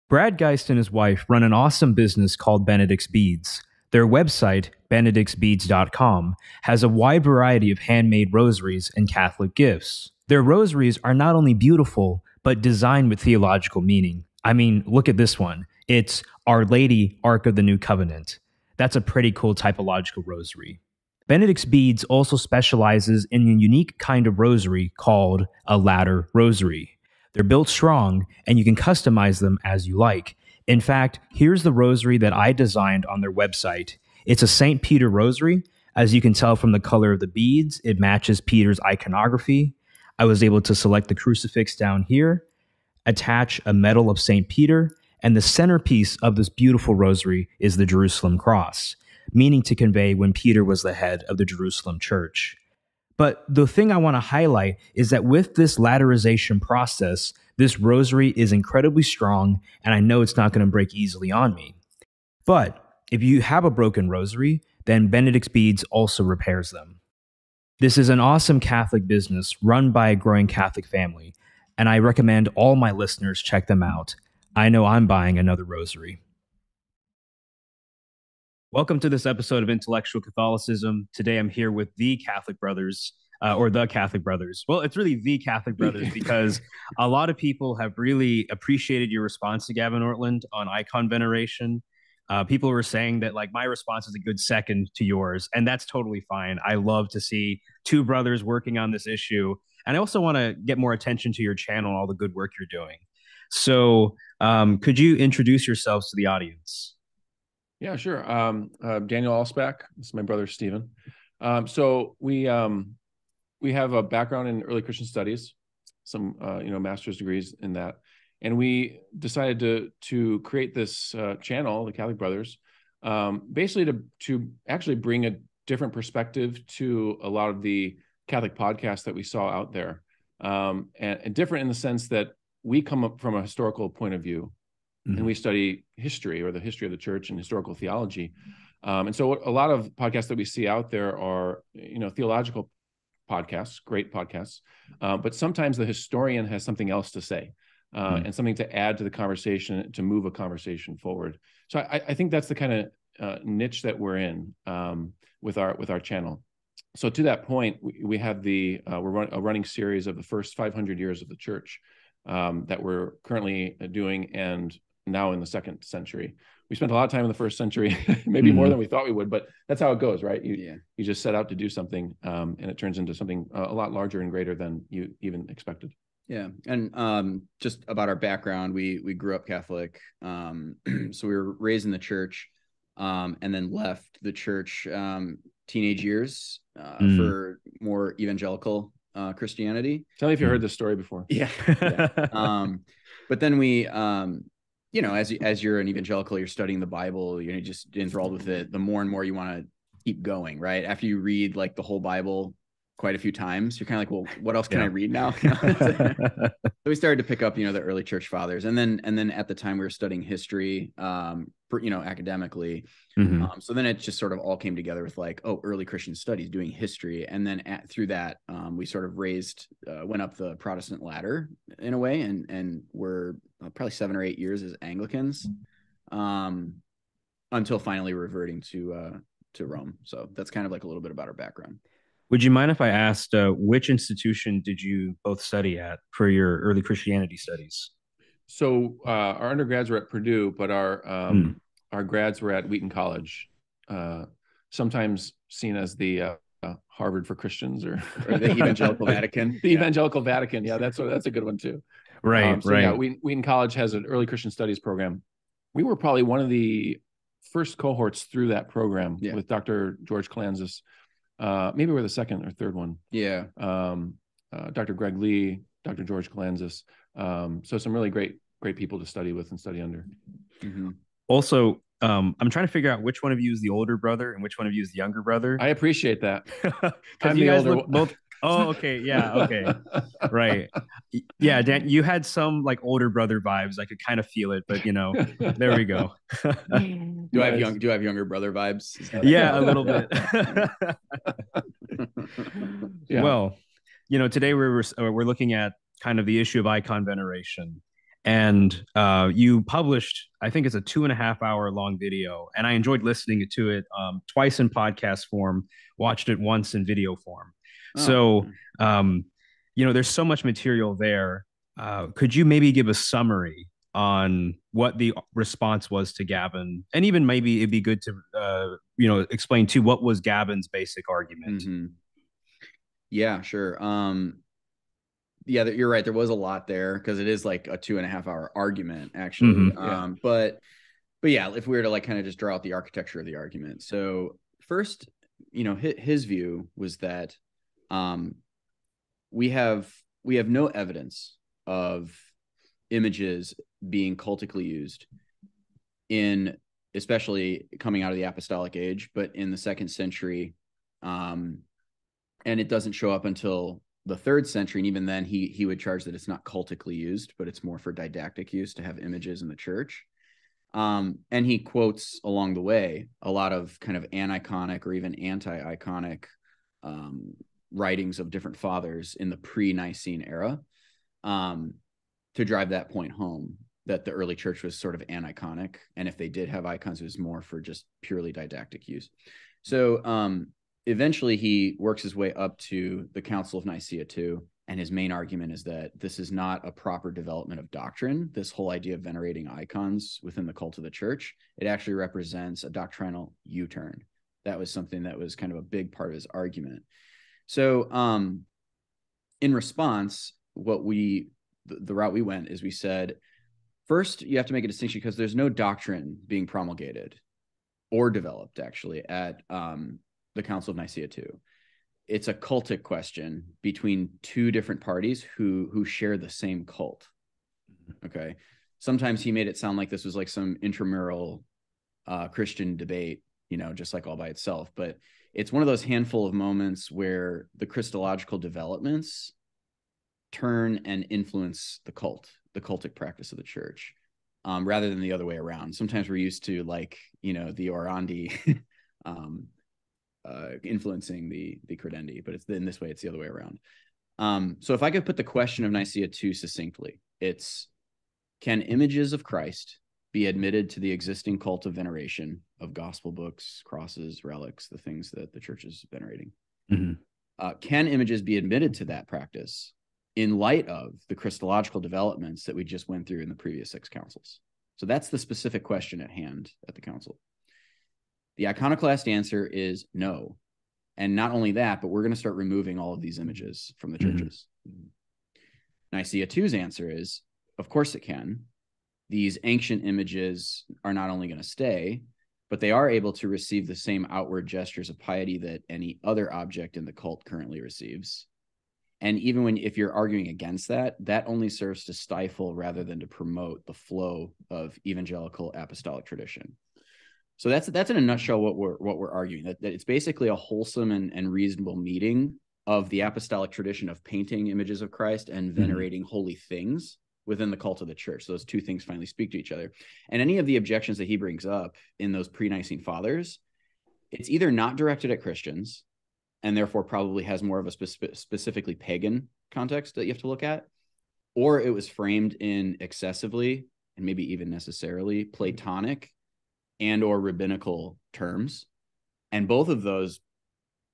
Brad Geist and his wife run an awesome business called Benedict's Beads. Their website, benedictsbeads.com, has a wide variety of handmade rosaries and Catholic gifts. Their rosaries are not only beautiful, but designed with theological meaning. I mean, look at this one. It's Our Lady, Ark of the New Covenant. That's a pretty cool typological rosary. Benedict's Beads also specializes in a unique kind of rosary called a ladder rosary. They're built strong, and you can customize them as you like. In fact, here's the rosary that I designed on their website. It's a St. Peter rosary. As you can tell from the color of the beads, it matches Peter's iconography. I was able to select the crucifix down here, attach a medal of St. Peter, and the centerpiece of this beautiful rosary is the Jerusalem cross, meaning to convey when Peter was the head of the Jerusalem church. But the thing I want to highlight is that with this ladderization process, this rosary is incredibly strong, and I know it's not going to break easily on me. But if you have a broken rosary, then Benedict's Beads also repairs them. This is an awesome Catholic business run by a growing Catholic family, and I recommend all my listeners check them out. I know I'm buying another rosary. Welcome to this episode of Intellectual Catholicism. Today I'm here with the Catholic Brothers, or the Catholic Brothers. Well, it's really the Catholic Brothers because a lot of people have really appreciated your response to Gavin Ortland on icon veneration. People were saying that like my response is a good second to yours, and that's totally fine. I love to see two brothers working on this issue. And I also want to get more attention to your channel and all the good work you're doing. So could you introduce yourselves to the audience? Yeah, sure. Daniel Alsbach. This is my brother, Stephen. So we have a background in early Christian studies, some master's degrees in that. And we decided to create this channel, the Catholic Brothers, basically to actually bring a different perspective to a lot of the Catholic podcasts that we saw out there. And different in the sense that we come up from a historical point of view. And we study history or the history of the church and historical theology. And so a lot of podcasts that we see out there are, theological podcasts, great podcasts. But sometimes the historian has something else to say and something to add to the conversation to move a conversation forward. So I think that's the kind of niche that we're in with our channel. So to that point, we have we're a running series of the first 500 years of the church that we're currently doing, and now in the second century. We spent a lot of time in the first century, maybe more than we thought we would, but that's how it goes, right? You just set out to do something, and it turns into something a lot larger and greater than you even expected. Yeah, and just about our background, we grew up Catholic, so we were raised in the church, and then left the church teenage years for more evangelical Christianity. Tell me if you heard this story before. Yeah. But then we as you're an evangelical, you're studying the Bible, you're just enthralled with it. The more and more you want to keep going, right? After you read like the whole Bible quite a few times, you're kind of like, well, what else can I read now? So we started to pick up, the early church fathers, and then at the time we were studying history, academically. So then it just sort of all came together with like, early Christian studies, doing history, and then through that, we sort of went up the Protestant ladder in a way, and we're probably 7 or 8 years as Anglicans, until finally reverting to Rome. So that's kind of like a little bit about our background. Would you mind if I asked which institution did you both study at for your early Christianity studies? So our undergrads were at Purdue, but our grads were at Wheaton College, sometimes seen as the Harvard for Christians or the Evangelical Vatican. The Evangelical Vatican, yeah, that's a good one too. Right. Yeah, Wheaton College has an early Christian studies program. We were probably one of the first cohorts through that program with Dr. George Kalanzis. Maybe we're the second or third one. Yeah. Dr. Greg Lee, Dr. George Kalanzis. So some really great people to study with and study under. Also, I'm trying to figure out which one of you is the older brother and which one of you is the younger brother. I appreciate that. Because you guys look both. Oh, okay. Yeah. Okay. Right. Yeah. Dan, you had some like older brother vibes. I could kind of feel it, but there we go. Do I have younger brother vibes? Yeah, a little bit. Well, today we're looking at kind of the issue of icon veneration. And you published, I think it's a 2.5 hour long video, and I enjoyed listening to it twice in podcast form, watched it once in video form. So, um, there's so much material there. Could you maybe give a summary on what the response was to Gavin? And even maybe it'd be good to, explain too, what was Gavin's basic argument? Mm-hmm. Yeah, sure. Yeah, you're right. There was a lot there because it is like a 2.5 hour argument, actually. Mm-hmm. Yeah. But yeah, if we were to like kind of just draw out the architecture of the argument. So first, his view was that we have no evidence of images being cultically used in, especially coming out of the apostolic age, but in the 2nd century, and it doesn't show up until the 3rd century. And even then he would charge that it's not cultically used, but it's more for didactic use to have images in the church. And he quotes along the way a lot of kind of aniconic or even anti-iconic writings of different fathers in the pre-Nicene era, to drive that point home, that the early church was sort of aniconic. And if they did have icons, it was more for just purely didactic use. So eventually he works his way up to the Council of Nicaea II. And his main argument is that this is not a proper development of doctrine. This whole idea of venerating icons within the cult of the church, it actually represents a doctrinal U-turn. That was something that was kind of a big part of his argument. So in response, the route we went is we said, first, you have to make a distinction because there's no doctrine being promulgated or developed actually at the Council of Nicaea II. It's a cultic question between two different parties who share the same cult. Okay. Sometimes he made it sound like this was like some intramural Christian debate, just like all by itself. But it's one of those handful of moments where the Christological developments turn and influence the cultic practice of the church, rather than the other way around. Sometimes we're used to like, the orandi influencing the credendi, but in this way, it's the other way around. So if I could put the question of Nicaea II succinctly, it's, can images of Christ be admitted to the existing cult of veneration of gospel books, crosses, relics, the things that the church is venerating? Mm-hmm. Can images be admitted to that practice in light of the Christological developments that we just went through in the previous 6 councils? So that's the specific question at hand at the council. The iconoclast answer is no. And not only that, but we're going to start removing all of these images from the churches. Mm-hmm. Nicaea II's answer is, of course it can. These ancient images are not only going to stay, but they are able to receive the same outward gestures of piety that any other object in the cult currently receives. And even if you're arguing against that, that only serves to stifle rather than to promote the flow of evangelical apostolic tradition. So that's in a nutshell what we're arguing, that it's basically a wholesome and reasonable meeting of the apostolic tradition of painting images of Christ and venerating holy things within the cult of the church. So those two things finally speak to each other. And any of the objections that he brings up in those pre-Nicene fathers, it's either not directed at Christians and therefore probably has more of a specifically pagan context that you have to look at, or it was framed in excessively and maybe even necessarily Platonic and or rabbinical terms. And both of those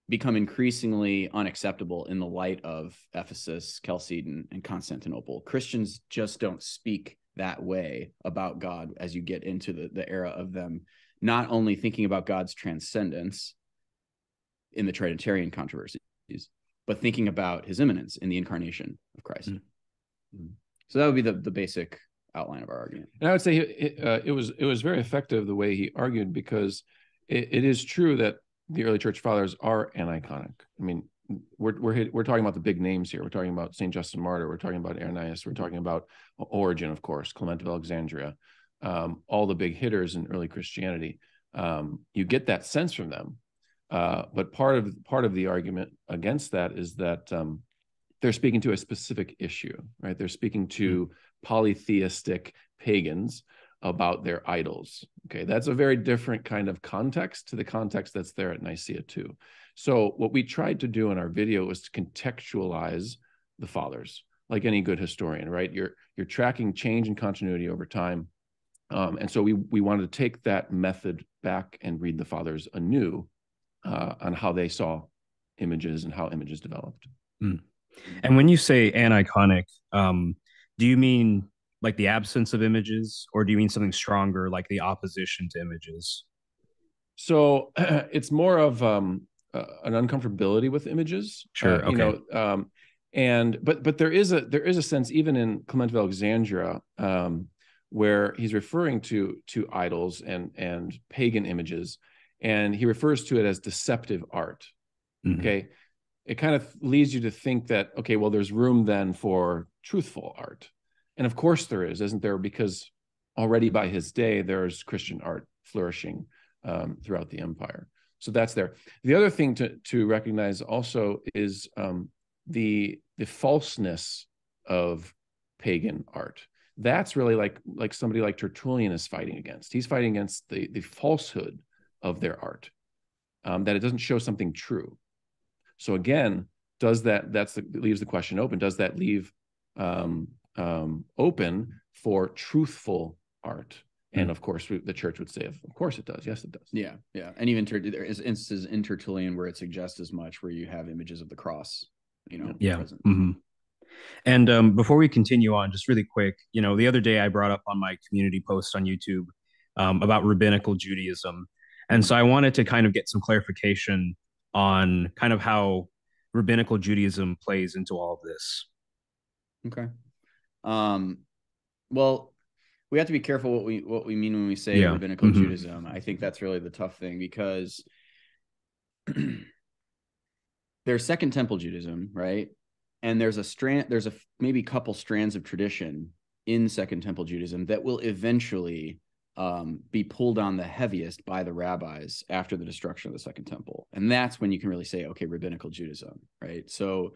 become increasingly unacceptable in the light of Ephesus, Chalcedon, and Constantinople. Christians just don't speak that way about God as you get into the era of them not only thinking about God's transcendence in the Trinitarian controversies, but thinking about his immanence in the incarnation of Christ. Mm-hmm. So that would be the basic outline of our argument. And I would say it was very effective the way he argued, because it is true that the early church fathers are aniconic. I mean, we're talking about the big names here. We're talking about St. Justin Martyr. We're talking about Irenaeus. We're talking about Origen, of course, Clement of Alexandria, all the big hitters in early Christianity. You get that sense from them. But part of the argument against that is that they're speaking to a specific issue, right? They're speaking to polytheistic pagans about their idols. Okay, that's a very different kind of context to the context that's there at Nicaea II. So what we tried to do in our video was to contextualize the fathers. like any good historian, right? You're tracking change and continuity over time. And so we wanted to take that method back and read the fathers anew on how they saw images and how images developed. Mm. And when you say aniconic, do you mean like the absence of images, or do you mean something stronger, like the opposition to images? So it's more of an uncomfortability with images. Sure. Okay. You know, but there is a sense even in Clement of Alexandria where he's referring to idols and pagan images, and he refers to it as deceptive art. Mm-hmm. Okay, it kind of leads you to think that, okay, well, there's room then for truthful art, and of course there is, isn't there? Because already by his day there's Christian art flourishing throughout the empire. So that's there. The other thing to recognize also is the falseness of pagan art. That's really like somebody like Tertullian is fighting against. He's fighting against the falsehood of their art, that it doesn't show something true. So again, leaves the question open. Does that leave open for truthful art? And of course, the church would say, of course it does. Yes, it does. Yeah, yeah. And even there is instances in Tertullian where it suggests as much, where you have images of the cross, present. Mm-hmm. And before we continue on, just really quick, the other day I brought up on my community post on YouTube about rabbinical Judaism. And so I wanted to kind of get some clarification on kind of how rabbinical Judaism plays into all of this. Okay. Well, we have to be careful what we mean when we say rabbinical Judaism. I think that's really the tough thing, because there's Second Temple Judaism, right? And there's a maybe couple strands of tradition in Second Temple Judaism that will eventually be pulled on the heaviest by the rabbis after the destruction of the Second Temple. And that's when you can really say, okay, rabbinical Judaism, right? So,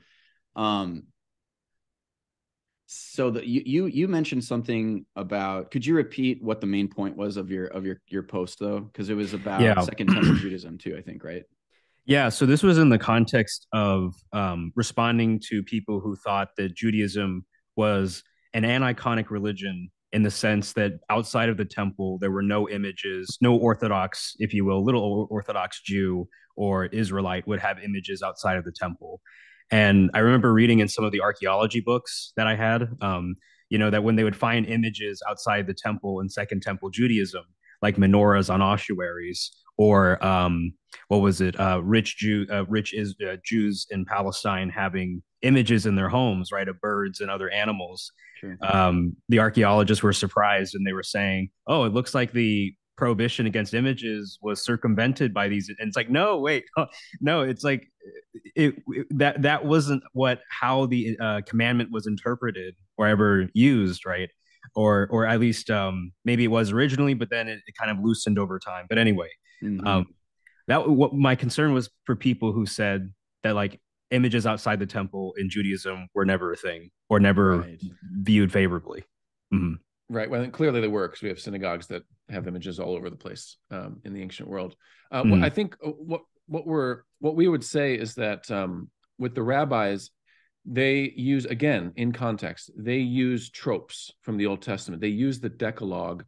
you mentioned something about, could you repeat what the main point was of your post though? Because it was about Second Temple Judaism too, I think, right? Yeah, so this was in the context of responding to people who thought that Judaism was an aniconic religion, in the sense that outside of the temple, there were no images, no Orthodox, if you will, little Orthodox Jew or Israelite would have images outside of the temple. And I remember reading in some of the archaeology books that I had, that when they would find images outside the temple in Second Temple Judaism, like menorahs on ossuaries, or what was it? Jews in Palestine having images in their homes, right, of birds and other animals. Sure. The archaeologists were surprised, and they were saying, "Oh, it looks like the prohibition against images was circumvented by these." And it's like, no, wait, no, it's like that wasn't how the commandment was interpreted or ever used, right? Or at least maybe it was originally, but then it kind of loosened over time. But anyway, what my concern was for people who said that like images outside the temple in Judaism were never a thing, or never viewed favorably. Mm-hmm. Right. Well, clearly they were, because we have synagogues that have images all over the place in the ancient world. I think what we would say is that with the rabbis, they use, again, in context, they use tropes from the Old Testament. They use the Decalogue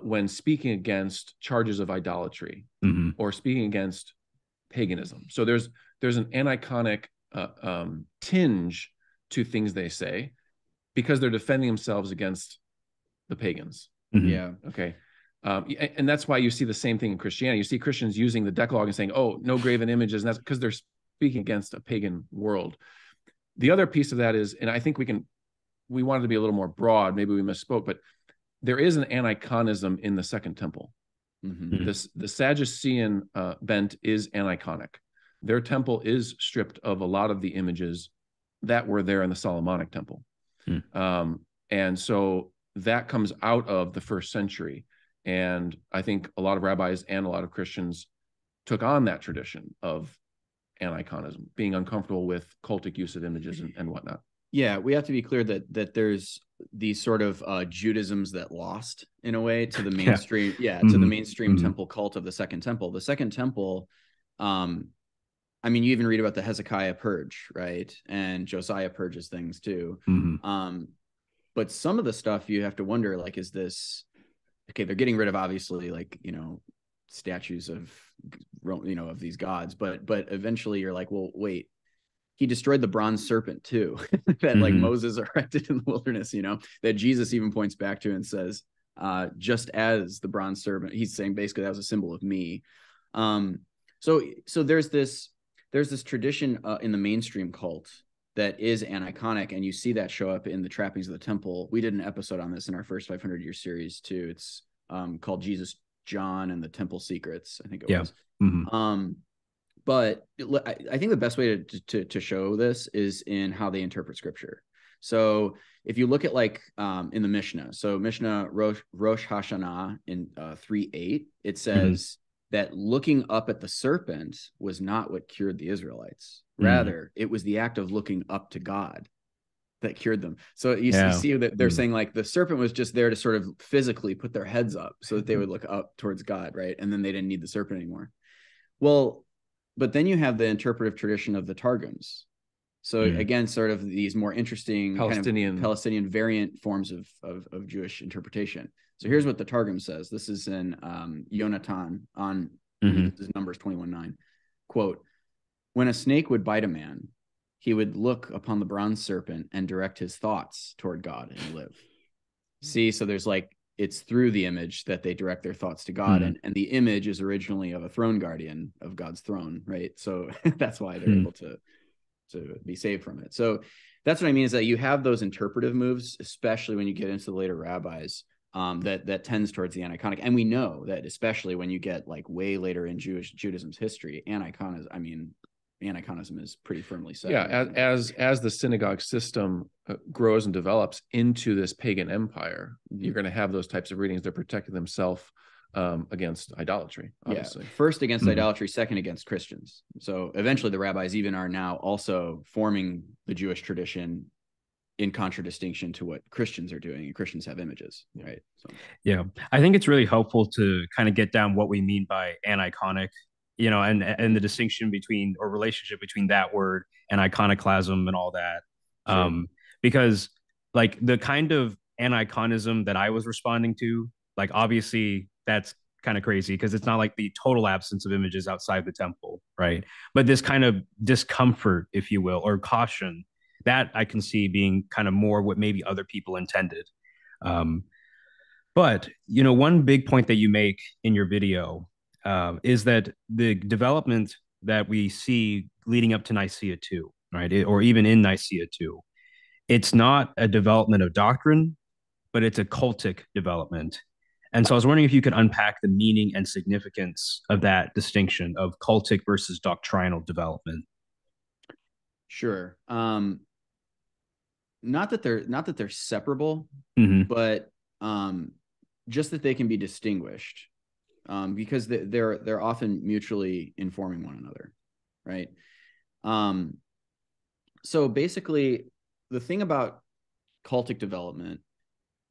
when speaking against charges of idolatry or speaking against paganism. So there's an aniconic tinge to things they say, because they're defending themselves against the pagans. Yeah. Okay. And that's why you see the same thing in Christianity. You see Christians using the Decalogue and saying, "Oh, no graven images," and that's because they're speaking against a pagan world. The other piece of that is, and I think we wanted to be a little more broad, maybe we misspoke, but there is an aniconism in the Second Temple. The Sadducean bent is aniconic. Their temple is stripped of a lot of the images that were there in the Solomonic temple. And so that comes out of the first century. And I think a lot of rabbis and a lot of Christians took on that tradition of aniconism, being uncomfortable with cultic use of images and whatnot. Yeah, we have to be clear that there's these sort of Judaisms that lost in a way to the mainstream, to the mainstream temple cult of the Second Temple. The Second Temple, I I mean, you even read about the Hezekiah purge, right? And Josiah purges things too. But some of the stuff you have to wonder, like, is this, okay, they're getting rid of obviously, like, statues of, of these gods, but eventually you're like, well, wait, he destroyed the bronze serpent too, that like Moses erected in the wilderness, that Jesus even points back to and says, just as the bronze serpent, he's saying basically that was a symbol of me. So there's this tradition in the mainstream cult that is aniconic, and you see that show up in the trappings of the temple. We did an episode on this in our first 500-year series too. It's called Jesus, John, and the Temple Secrets, I think it was. But I think the best way to show this is in how they interpret scripture. So if you look at like in the Mishnah, so Mishnah Rosh Hashanah in 3:8, it says that looking up at the serpent was not what cured the Israelites. Rather, it was the act of looking up to God that cured them. So you see that they're saying like the serpent was just there to sort of physically put their heads up so that they would look up towards God, right? And then they didn't need the serpent anymore. Well, but then you have the interpretive tradition of the Targums. So again, sort of these more interesting Palestinian variant forms of Jewish interpretation. So here's what the Targum says. This is in Yonatan on this is Numbers 21:9. Quote, when a snake would bite a man, he would look upon the bronze serpent and direct his thoughts toward God and live. See, so there's like, it's through the image that they direct their thoughts to God. And the image is originally of a throne guardian of God's throne, right? So that's why they're able to be saved from it. So that's what I mean, is that you have those interpretive moves, especially when you get into the later rabbis, that tends towards the aniconic. And we know that especially when you get like way later in Judaism's history, aniconism is pretty firmly set. Yeah, as the synagogue system grows and develops into this pagan empire, you're going to have those types of readings that protected themselves against idolatry, obviously. Yeah. First against idolatry, second against Christians. So eventually the rabbis even are now also forming the Jewish tradition in contradistinction to what Christians are doing, and Christians have images, right? So yeah, I think it's really helpful to kind of get down what we mean by aniconic, and the distinction between, or relationship between that word and iconoclasm and all that. Because like the kind of aniconism that I was responding to, like obviously that's kind of crazy because it's not like the total absence of images outside the temple, right? But this kind of discomfort, if you will, or caution, that I can see being kind of more what maybe other people intended. But, one big point that you make in your video is that the development that we see leading up to Nicaea 2, right, or even in Nicaea 2, it's not a development of doctrine, but it's a cultic development. And so I was wondering if you could unpack the meaning and significance of that distinction of cultic versus doctrinal development. Sure. Not that they're separable, but just that they can be distinguished, because they're often mutually informing one another, right? So basically, the thing about cultic development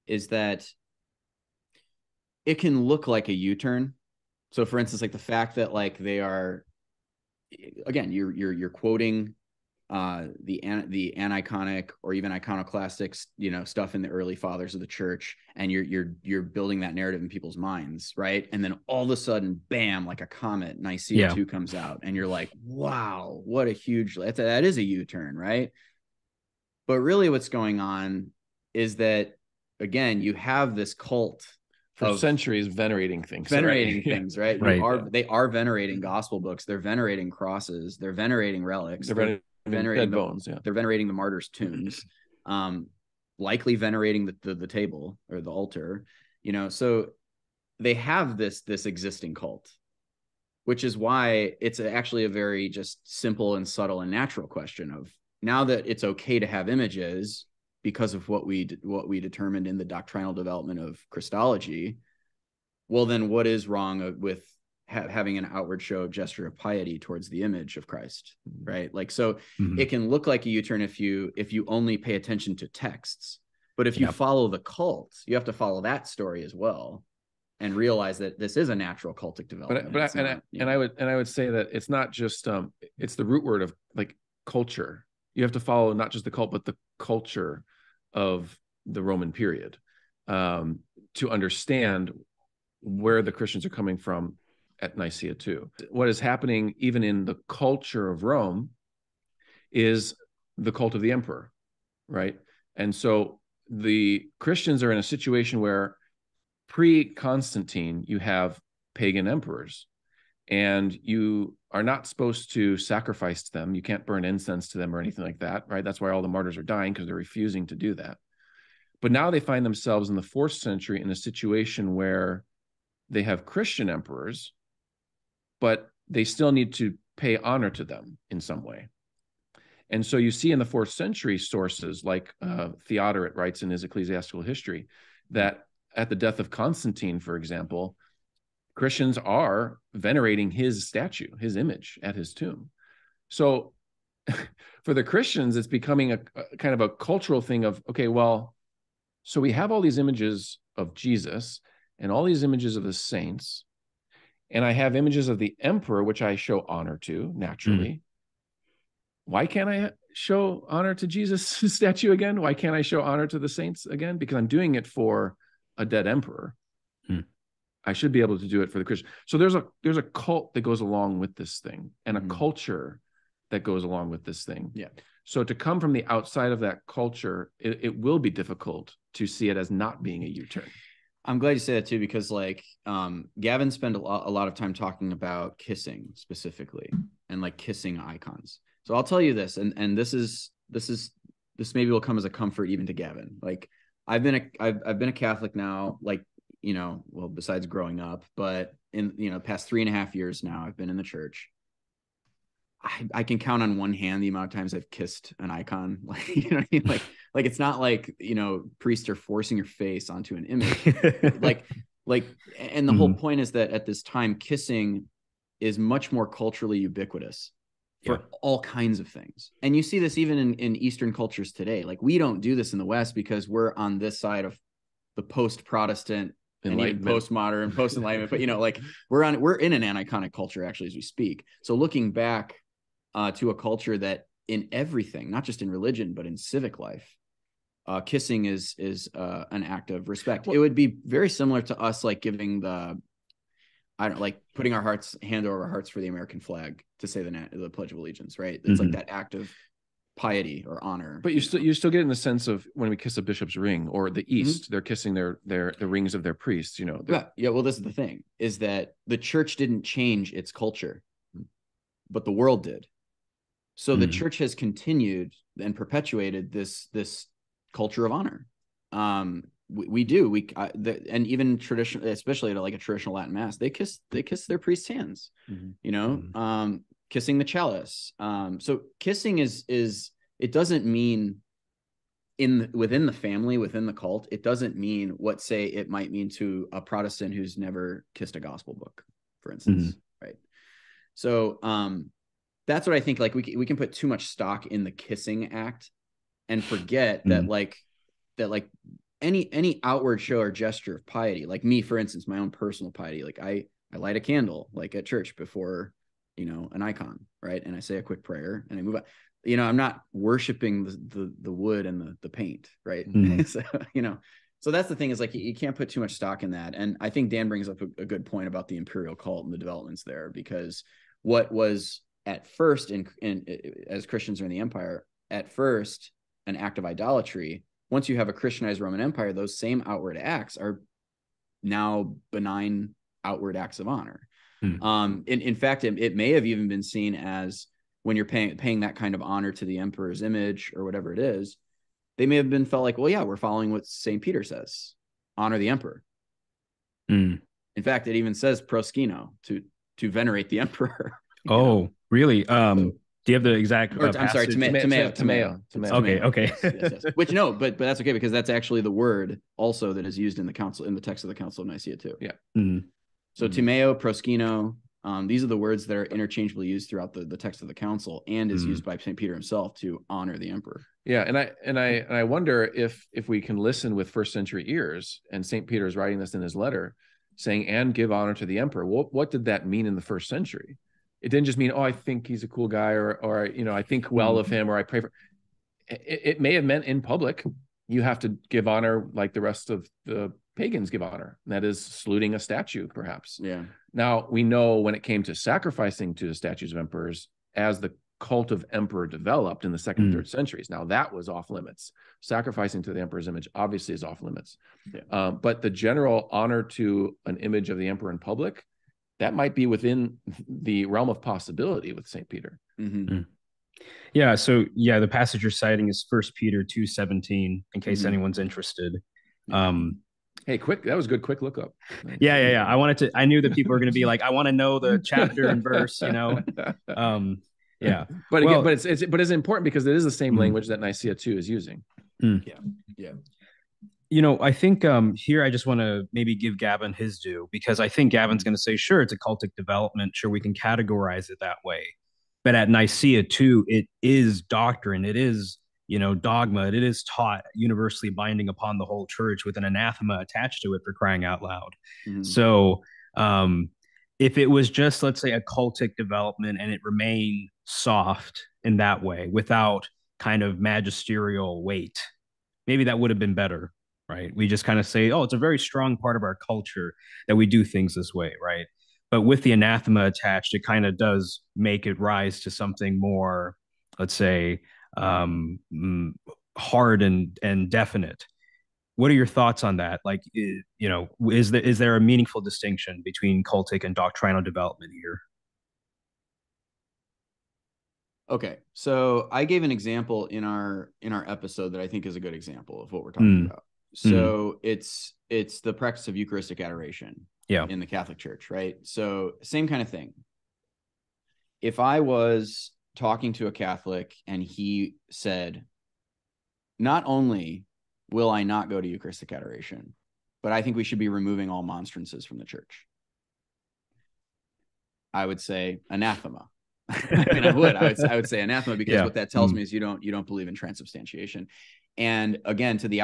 is that it can look like a U-turn. So, for instance, like the fact that like they are, again, you're quoting the aniconic or even iconoclastic, stuff in the early fathers of the church, and you're building that narrative in people's minds, right? And then all of a sudden, bam, like a comet, Nicaea 2 comes out, and you're like, wow, what a huge, that is a U-turn, right? But really what's going on is that, again, you have this cult for centuries venerating things, right? They are venerating gospel books. They're venerating crosses. They're venerating relics. They're venerating bones. They're venerating the martyrs' tombs, likely venerating the table or the altar. So they have this existing cult, which is why it's actually a very just simple and subtle and natural question of, now that it's okay to have images because of what we determined in the doctrinal development of Christology, well, then what is wrong with having an outward show gesture of piety towards the image of Christ, right? Like, so it can look like a U-turn if you only pay attention to texts, but if you follow the cult, you have to follow that story as well. and realize that this is a natural cultic development. I would say that it's not just it's the root word of like culture. You have to follow not just the cult, but the culture of the Roman period to understand where the Christians are coming from at Nicaea too. What is happening even in the culture of Rome is the cult of the emperor, right? And so the Christians are in a situation where pre-Constantine, you have pagan emperors, and you are not supposed to sacrifice to them. You can't burn incense to them or anything like that, right? That's why all the martyrs are dying, because they're refusing to do that. But now they find themselves in the 4th century in a situation where they have Christian emperors, but they still need to pay honor to them in some way. And so you see in the 4th century sources, like Theodoret writes in his Ecclesiastical History, that at the death of Constantine, for example, Christians are venerating his statue, his image at his tomb. So for the Christians, it's becoming a kind of a cultural thing of, okay, well, so we have all these images of Jesus and all these images of the saints, and I have images of the emperor, which I show honor to naturally. Why can't I show honor to Jesus' statue again? Why can't I show honor to the saints again? Because I'm doing it for a dead emperor. I should be able to do it for the Christian. So there's a cult that goes along with this thing, and a culture that goes along with this thing. Yeah. So to come from the outside of that culture, it will be difficult to see it as not being a U-turn. I'm glad you say that too, because like Gavin spent a lot of time talking about kissing specifically, and like kissing icons. So I'll tell you this, and this maybe will come as a comfort even to Gavin. Like I've been a Catholic now, like, well, besides growing up, but in past 3.5 years now, I've been in the church. I can count on one hand the amount of times I've kissed an icon. Like, you know what I mean? Like it's not like, priests are forcing your face onto an image. And the whole point is that at this time, kissing is much more culturally ubiquitous for all kinds of things. And you see this even in Eastern cultures today. Like we don't do this in the West because we're on this side of the post-Protestant and even postmodern, post-enlightenment, but we're in an aniconic culture actually as we speak. So looking back to a culture that in everything, not just in religion, but in civic life, kissing is an act of respect. Well, it would be very similar to us, like giving putting our hand over our hearts for the American flag to say the Pledge of Allegiance, right? It's like that act of piety or honor. But you still get in the sense of when we kiss a bishop's ring, or the East, they're kissing the rings of their priests, Yeah. Well, this is the thing, is that the church didn't change its culture, but the world did. So the church has continued and perpetuated this culture of honor. And even traditional, especially at like a traditional Latin mass, they kiss their priest's hands, kissing the chalice. So kissing is it doesn't mean within the family, within the cult, it doesn't mean what say it might mean to a Protestant who's never kissed a gospel book, for instance. Right. So that's what I think, like we can put too much stock in the kissing act and forget that any outward show or gesture of piety, like me, for instance, my own personal piety, like I light a candle, like at church before, an icon, right? And I say a quick prayer and I move on. I'm not worshiping the wood and the paint, right? So that's the thing, is like, you can't put too much stock in that. And I think Dan brings up a good point about the imperial cult and the developments there, because what was at first as Christians are in the empire, at first an act of idolatry, once you have a Christianized Roman Empire, those same outward acts are now benign outward acts of honor. In fact, it may have even been seen as, when you're paying that kind of honor to the emperor's image or whatever it is, they may have been felt like, well, yeah, we're following what St. Peter says, honor the emperor. In fact, it even says proskyno, to venerate the emperor. Oh, really? Do you have the exact? I'm sorry, Timeo. Okay. Yes. Which but that's okay, because that's actually the word also that is used in the text of the Council of Nicaea too. Yeah. So Timeo, proskyno, these are the words that are interchangeably used throughout the text of the Council, and is used by St. Peter himself to honor the emperor. Yeah, and I wonder if we can listen with first century ears, and St. Peter is writing this in his letter, saying, and give honor to the emperor. What did that mean in the first century? It didn't just mean, oh, I think he's a cool guy, or I think well of him, or I pray for. It may have meant in public, you have to give honor like the rest of the pagans give honor. And that is saluting a statue, perhaps. Yeah. Now, we know when it came to sacrificing to the statues of emperors, as the cult of emperor developed in the second, third centuries, now that was off limits. Sacrificing to the emperor's image obviously is off limits. Yeah. But the general honor to an image of the emperor in public, that might be within the realm of possibility with St. Peter. Yeah. So the passage you're citing is 1 Peter 2:17, in case anyone's interested. Hey, quick! That was a good. Quick look up. Yeah. I knew that people were going to be like, I want to know the chapter and verse. Yeah. But again, it's important because it is the same language that Nicaea 2 is using. Yeah. I think here I just want to maybe give Gavin his due, because I think Gavin's going to say, sure, it's a cultic development. Sure, we can categorize it that way. But at Nicaea 2, it is doctrine. It is, dogma. It is taught, universally binding upon the whole church, with an anathema attached to it, for crying out loud. So if it was just, let's say, a cultic development and it remained soft in that way, without kind of magisterial weight, maybe that would have been better, right? We just kind of say, oh, it's a very strong part of our culture that we do things this way, right? But with the anathema attached, it kind of does make it rise to something more, let's say, hard and definite. What are your thoughts on that? Like, is there a meaningful distinction between cultic and doctrinal development here? Okay, so I gave an example in our episode that I think is a good example of what we're talking about. So it's the practice of Eucharistic adoration in the Catholic Church, right? So same kind of thing. If I was talking to a Catholic and he said, not only will I not go to Eucharistic adoration, but I think we should be removing all monstrances from the church, I would say anathema. I would say anathema, because what that tells me is you don't believe in transubstantiation. And again, to the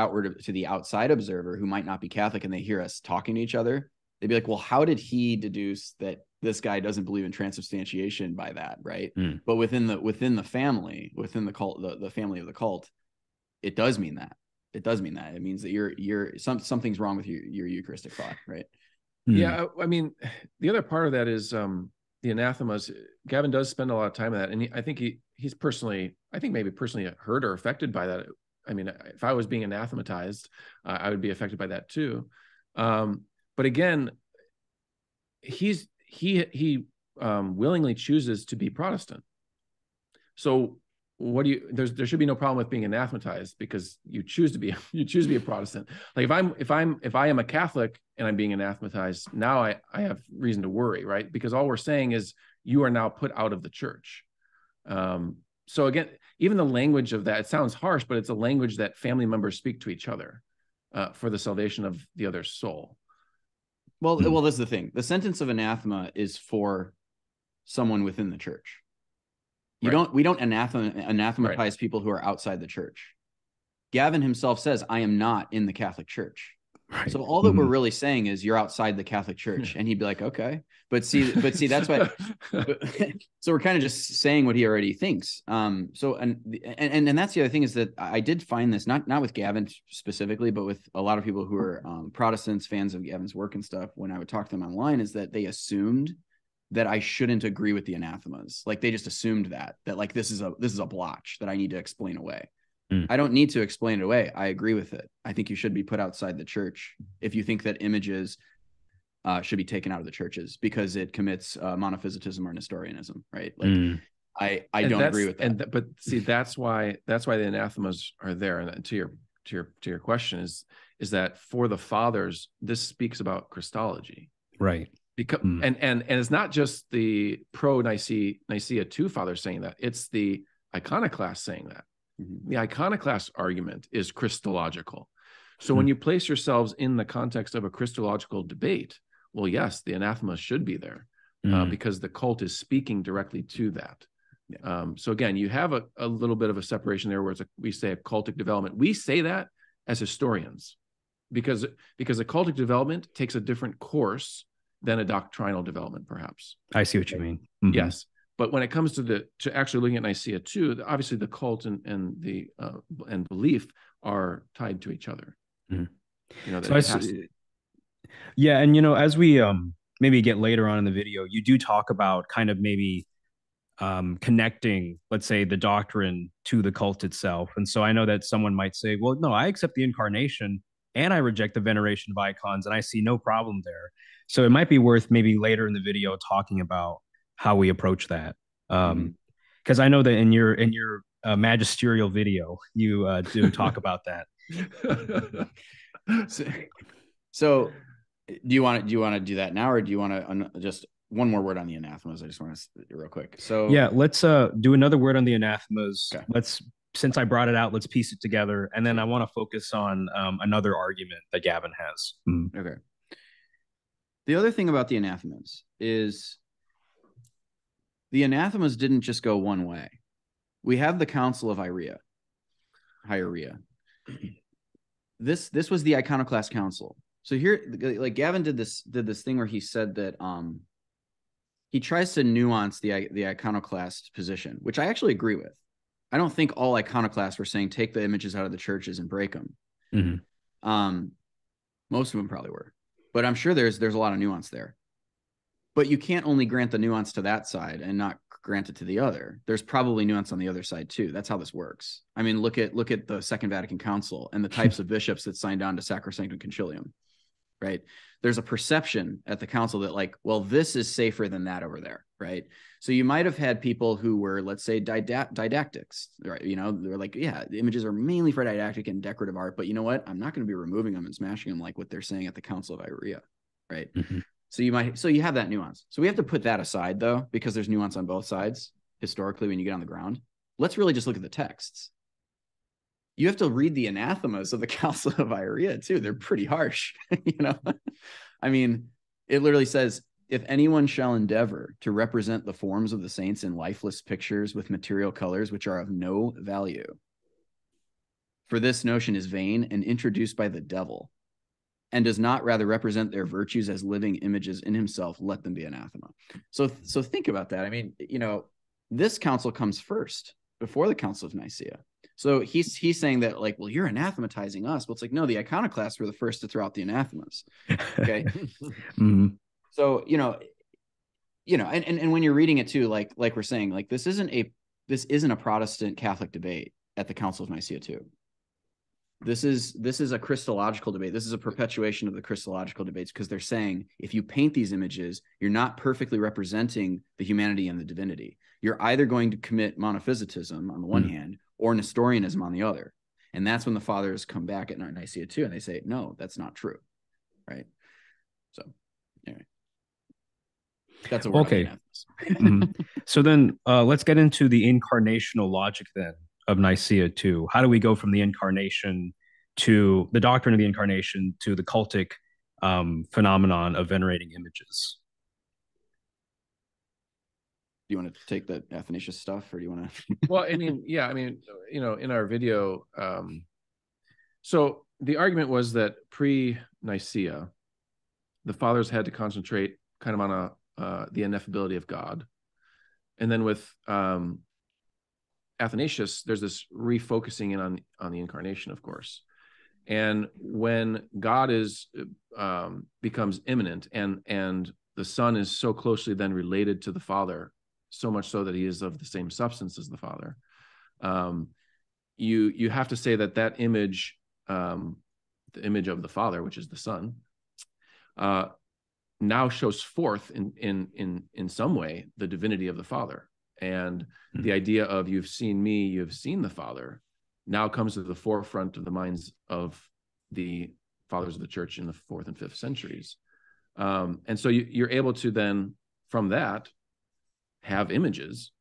outside observer who might not be Catholic and they hear us talking to each other, they'd be like, well, how did he deduce that this guy doesn't believe in transubstantiation by that, right? But within the family, within the cult, the family of the cult, it does mean that. It does mean that. It means that something's wrong with your Eucharistic thought, right? Yeah, I mean, the other part of that is the anathemas. Gavin does spend a lot of time on that, and I think he's personally, maybe personally hurt or affected by that. I mean, if I was being anathematized, I would be affected by that too. But again, he willingly chooses to be Protestant. So there should be no problem with being anathematized, because you choose to be a Protestant. Like if I am a Catholic and I'm being anathematized, now I have reason to worry, right? Because all we're saying is you are now put out of the church. So again, even the language of that, it sounds harsh, but it's a language that family members speak to each other for the salvation of the other's soul. Well, this is the thing. The sentence of anathema is for someone within the church. We don't anathematize people who are outside the church. Gavin himself says, I am not in the Catholic Church. Right. So all that we're really saying is you're outside the Catholic Church. And he'd be like, okay. But see, that's why. So we're kind of just saying what he already thinks. So that's the other thing, is that I did find this, not with Gavin specifically, but with a lot of people who are Protestants, fans of Gavin's work and stuff, when I would talk to them online, is that they assumed that I shouldn't agree with the anathemas. Like they just assumed that like this is a blotch that I need to explain away. I don't need to explain it away. I agree with it. I think you should be put outside the church if you think that images should be taken out of the churches because it commits monophysitism or Nestorianism, right? Like I don't agree with that. But see, that's why the anathemas are there. And to your question is that for the fathers, this speaks about Christology, right? Because and it's not just the Nicaea 2 fathers saying that; it's the iconoclasts saying that. The iconoclast argument is Christological. So when you place yourselves in the context of a Christological debate, well, yes, the anathema should be there because the cult is speaking directly to that. So again, you have a little bit of a separation there where we say a cultic development. We say that as historians. because a cultic development takes a different course than a doctrinal development, perhaps. I see what you mean. Yes. But when it comes to actually looking at Nicaea 2, obviously the cult and belief are tied to each other. Mm-hmm. You know, yeah, and you know, as we maybe get later on in the video, you do talk about kind of maybe connecting, let's say, the doctrine to the cult itself. And so I know that someone might say, well, no, I accept the incarnation and I reject the veneration of icons, and I see no problem there. So it might be worth maybe later in the video talking about how we approach that. Because I know that in your magisterial video, you do talk about that. So do you want to do that now, or do you want to just one more word on the anathemas? I just want to real quick. So yeah, let's do another word on the anathemas. Okay. Since I brought it out, let's piece it together, and then I want to focus on another argument that Gavin has. Okay. The other thing about the anathemas is the anathemas didn't just go one way. We have the Council of Hieria. This was the Iconoclast Council. So here, like Gavin did this thing where he said that he tries to nuance the iconoclast position, which I actually agree with. I don't think all iconoclasts were saying take the images out of the churches and break them. Most of them probably were, but I'm sure there's a lot of nuance there. But you can't only grant the nuance to that side and not grant it to the other. There's probably nuance on the other side too. That's how this works. I mean, look at the Second Vatican Council and the types of bishops that signed on to Sacrosanctum Concilium, right? There's a perception at the council that like, well, this is safer than that over there, right? So you might have had people who were, let's say, didactics, right? You know, they're like, yeah, the images are mainly for didactic and decorative art, but you know what? I'm not going to be removing them and smashing them like what they're saying at the Council of Hieria, right? So you have that nuance. So we have to put that aside though, because there's nuance on both sides historically when you get on the ground. Let's really just look at the texts. You have to read the anathemas of the Council of Hieria too. They're pretty harsh, you know? I mean, it literally says, if anyone shall endeavor to represent the forms of the saints in lifeless pictures with material colors, which are of no value, for this notion is vain and introduced by the devil, and does not rather represent their virtues as living images in himself, let them be anathema. So think about that. I mean, you know, this council comes first before the Council of Nicaea. So he's saying that like, well, you're anathematizing us. Well, it's like, no, the iconoclasts were the first to throw out the anathemas. Okay. So, you know, and when you're reading it too, like we're saying, like, this isn't a Protestant Catholic debate at the Council of Nicaea too. This is a Christological debate. This is a perpetuation of the Christological debates, because they're saying if you paint these images, you're not perfectly representing the humanity and the divinity. You're either going to commit monophysitism on the one hand or Nestorianism on the other. And that's when the fathers come back at Nicaea too, and they say, no, that's not true. Right. So anyway, that's a word. Okay. So then let's get into the incarnational logic then of Nicaea too. How do we go from the incarnation to the doctrine of the incarnation to the cultic phenomenon of venerating images? Do you want to take the Athanasius stuff, or do you want to? Well, I mean, yeah, I mean, you know, in our video, so the argument was that pre-Nicaea, the fathers had to concentrate kind of on the ineffability of God, and then with Athanasius, there's this refocusing in on the incarnation, of course. And when God becomes immanent, and the Son is so closely then related to the Father, so much so that he is of the same substance as the Father, you have to say that image, the image of the Father, which is the Son, now shows forth in some way the divinity of the Father. And the idea of you've seen me, you've seen the Father, now comes to the forefront of the minds of the fathers of the church in the 4th and 5th centuries. And so you're able to then, from that, have images,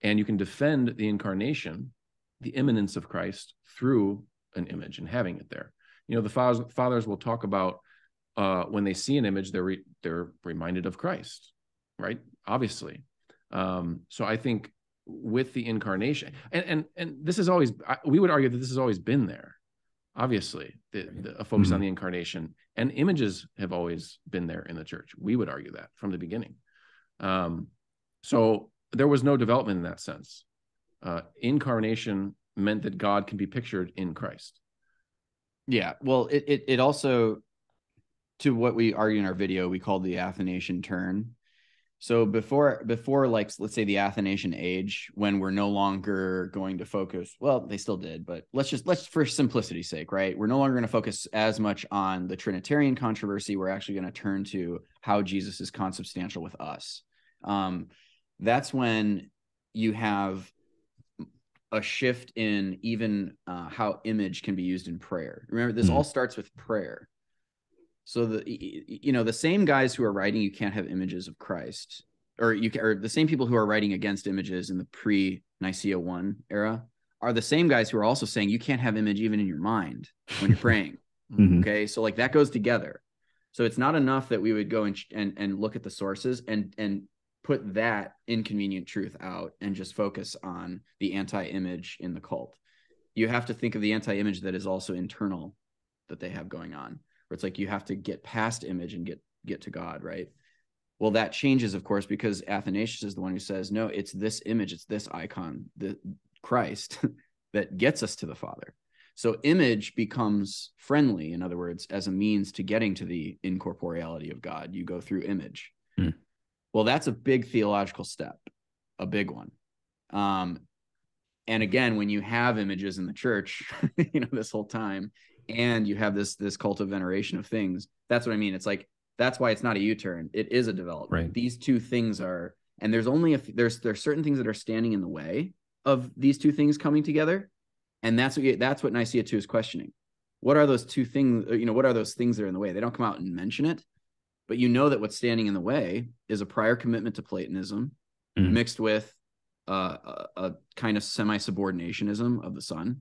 and you can defend the incarnation, the immanence of Christ, through an image and having it there. You know, the fathers will talk about when they see an image, they're reminded of Christ, right? Obviously. So I think with the incarnation, and this is always, we would argue that this has always been there. obviously, a focus on the incarnation, and images have always been there in the church. We would argue that from the beginning. So there was no development in that sense. Incarnation meant that God can be pictured in Christ. Yeah. Well, it also, to what we argue in our video, we called the Athanasian turn. So before like, let's say the Athanasian age, when we're no longer going to focus, well, they still did, but let's for simplicity's sake, right? We're no longer going to focus as much on the Trinitarian controversy. We're actually going to turn to how Jesus is consubstantial with us. That's when you have a shift in even how image can be used in prayer. Remember, this all starts with prayer. So the same guys who are writing you can't have images of Christ, or the same people who are writing against images in the pre-Nicaea 1 era are the same guys who are also saying you can't have image even in your mind when you're praying. Okay, so like that goes together. So it's not enough that we would go and look at the sources and put that inconvenient truth out and just focus on the anti-image in the cult. You have to think of the anti-image that is also internal that they have going on. Where it's like you have to get past image and get to God, right? Well, that changes, of course, because Athanasius is the one who says, no, it's this image, it's this icon, the Christ, that gets us to the Father. So image becomes friendly, in other words, as a means to getting to the incorporeality of God. You go through image. Well, that's a big theological step, a big one. And again, when you have images in the church, this whole time, and you have this cult of veneration of things, that's what I mean. It's like, that's why it's not a U-turn. It is a development. Right. These two things are, and there's only there's certain things that are standing in the way of these two things coming together. And that's what Nicaea 2 is questioning. What are those two things? What are those things that are in the way? They don't come out and mention it, but that what's standing in the way is a prior commitment to Platonism mixed with a kind of semi-subordinationism of the Son,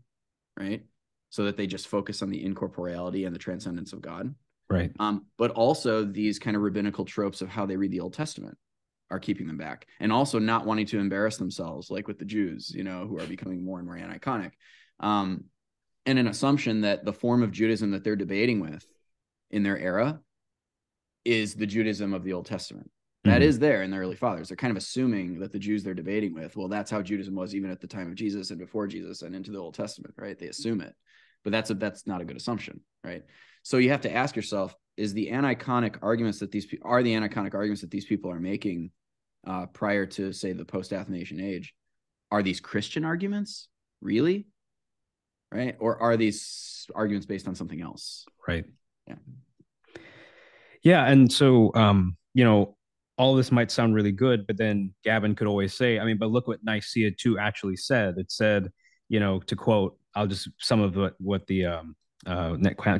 right? So that they just focus on the incorporeality and the transcendence of God. Right. But also these kind of rabbinical tropes of how they read the Old Testament are keeping them back. And also not wanting to embarrass themselves, like with the Jews, who are becoming more and more aniconic. And an assumption that the form of Judaism that they're debating with in their era is the Judaism of the Old Testament. That is there in the early fathers. They're kind of assuming that the Jews they're debating with, well, that's how Judaism was even at the time of Jesus and before Jesus and into the Old Testament, right? They assume it. But that's not a good assumption, right? So you have to ask yourself: are the aniconic arguments that these people are making prior to, say, the post-Athanasian age, are these Christian arguments, really, right? Or are these arguments based on something else? Right. Yeah. Yeah, and so all this might sound really good, but then Gavin could always say, but look what Nicaea 2 actually said. It said, to quote, I'll just some of what the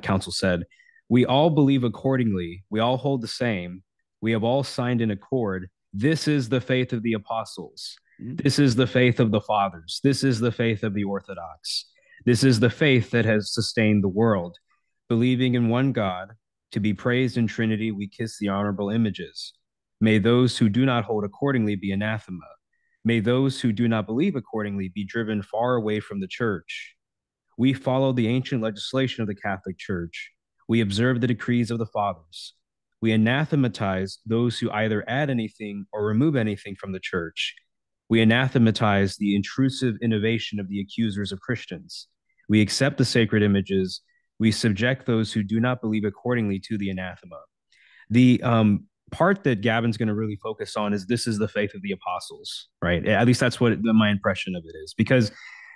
council said. We all believe accordingly. We all hold the same. We have all signed in accord. This is the faith of the apostles. This is the faith of the fathers. This is the faith of the Orthodox. This is the faith that has sustained the world. Believing in one God, to be praised in Trinity, we kiss the honorable images. May those who do not hold accordingly be anathema. May those who do not believe accordingly be driven far away from the church. We follow the ancient legislation of the Catholic Church. We observe the decrees of the fathers. We anathematize those who either add anything or remove anything from the church. We anathematize the intrusive innovation of the accusers of Christians. We accept the sacred images. We subject those who do not believe accordingly to the anathema. The part that Gavin's going to really focus on is this is the faith of the apostles, right? At least that's what my impression of it is. Because,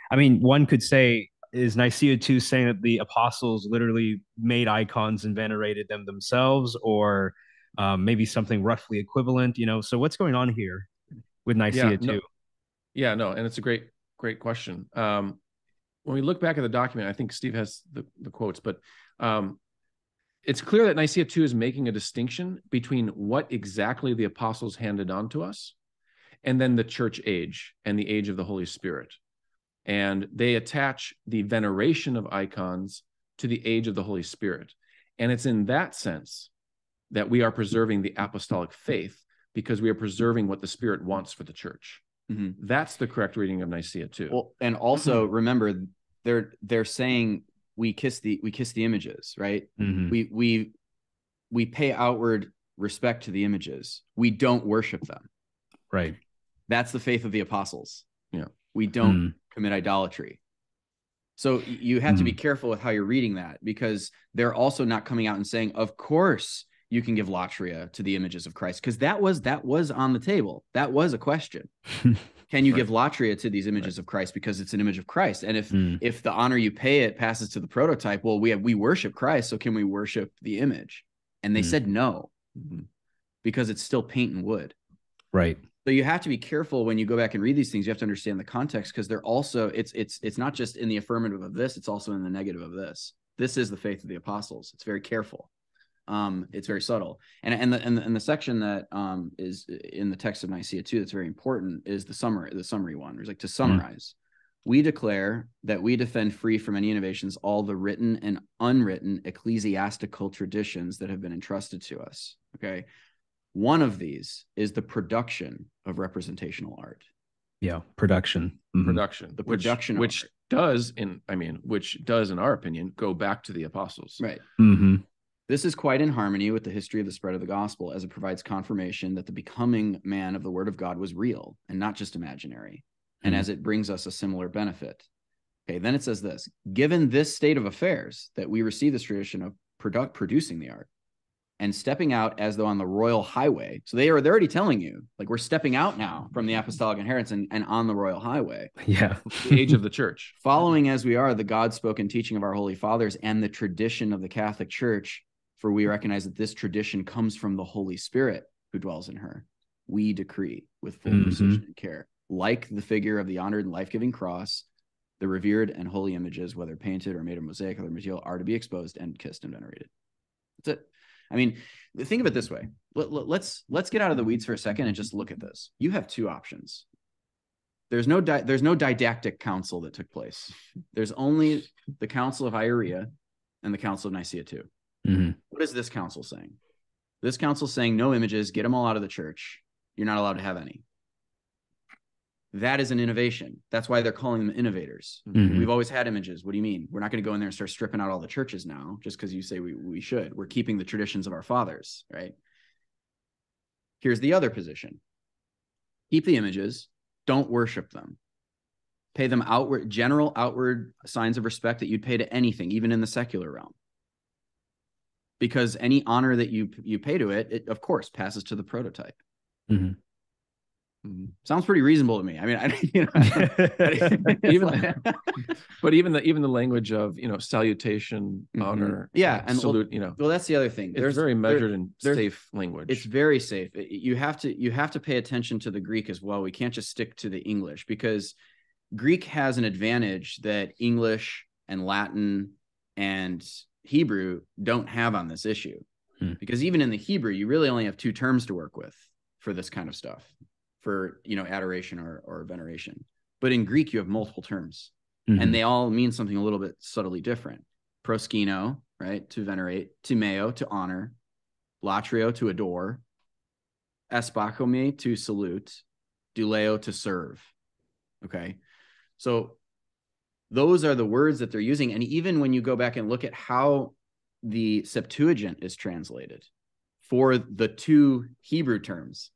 one could say, is Nicaea 2 saying that the apostles literally made icons and venerated them themselves, or maybe something roughly equivalent? So what's going on here with Nicaea 2? And it's a great question. When we look back at the document, I think Steve has the quotes, but it's clear that Nicaea 2 is making a distinction between what exactly the apostles handed on to us and then the church age and the age of the Holy Spirit. And they attach the veneration of icons to the age of the Holy Spirit. And it's in that sense that we are preserving the apostolic faith, because we are preserving what the Spirit wants for the church. That's the correct reading of Nicaea 2. Well, and also remember, they're saying we kiss the images, right? Mm-hmm. We pay outward respect to the images. We don't worship them. Right. That's the faith of the apostles. Yeah. We don't commit idolatry. So you have to be careful with how you're reading that, because they're also not coming out and saying, of course you can give latria to the images of Christ, because that was on the table. That was a question. Can you give latria to these images of Christ because it's an image of Christ? And if the honor you pay it passes to the prototype, well, we worship Christ, so can we worship the image? And they said no, because it's still paint and wood. Right. So you have to be careful when you go back and read these things. You have to understand the context, because they're also, it's not just in the affirmative of this, it's also in the negative of this. This is the faith of the apostles. It's very careful. It's very subtle. And the section that is in the text of Nicaea too, that's very important, is the summary one. It's like, to summarize, we declare that we defend free from any innovations all the written and unwritten ecclesiastical traditions that have been entrusted to us. Okay. One of these is the production of representational art. Yeah, production. Production. The production, which does, in our opinion, go back to the apostles. Right. Mm-hmm. This is quite in harmony with the history of the spread of the gospel, as it provides confirmation that the becoming man of the word of God was real and not just imaginary, and as it brings us a similar benefit. Okay, then it says this: given this state of affairs, that we receive this tradition of producing the art and stepping out as though on the royal highway. So they're already telling you, like, we're stepping out now from the apostolic inheritance and on the royal highway. Yeah. The age of the church. Following as we are the God-spoken teaching of our holy fathers and the tradition of the Catholic Church, for we recognize that this tradition comes from the Holy Spirit who dwells in her. We decree with full precision and care, like the figure of the honored and life-giving cross, the revered and holy images, whether painted or made of mosaic or other material, are to be exposed and kissed and venerated. That's it. I mean, think of it this way. Let's get out of the weeds for a second and just look at this. You have two options. There's no didactic council that took place. There's only the Council of Ieria and the Council of Nicaea too. What is this council saying? This council saying no images, get them all out of the church. You're not allowed to have any. That is an innovation. That's why they're calling them innovators. We've always had images. What do you mean? We're not going to go in there and start stripping out all the churches now just because you say we should. We're keeping the traditions of our fathers, right? Here's the other position. Keep the images. Don't worship them. Pay them general outward signs of respect that you'd pay to anything, even in the secular realm. Because any honor that you pay to it, of course, passes to the prototype. Sounds pretty reasonable to me. I mean, even the language of salutation, honor, and salute. Well, that's the other thing. It's very measured and safe language. It's very safe. You have to pay attention to the Greek as well. We can't just stick to the English, because Greek has an advantage that English and Latin and Hebrew don't have on this issue. Because even in the Hebrew, you really only have two terms to work with for this kind of stuff, for adoration or veneration. But in Greek, you have multiple terms, and they all mean something a little bit subtly different. Proskino, right, to venerate; timeo, to honor; latrio, to adore; espachome, to salute; douleo, to serve. Okay, so those are the words that they're using. And even when you go back and look at how the Septuagint is translated for the two Hebrew terms,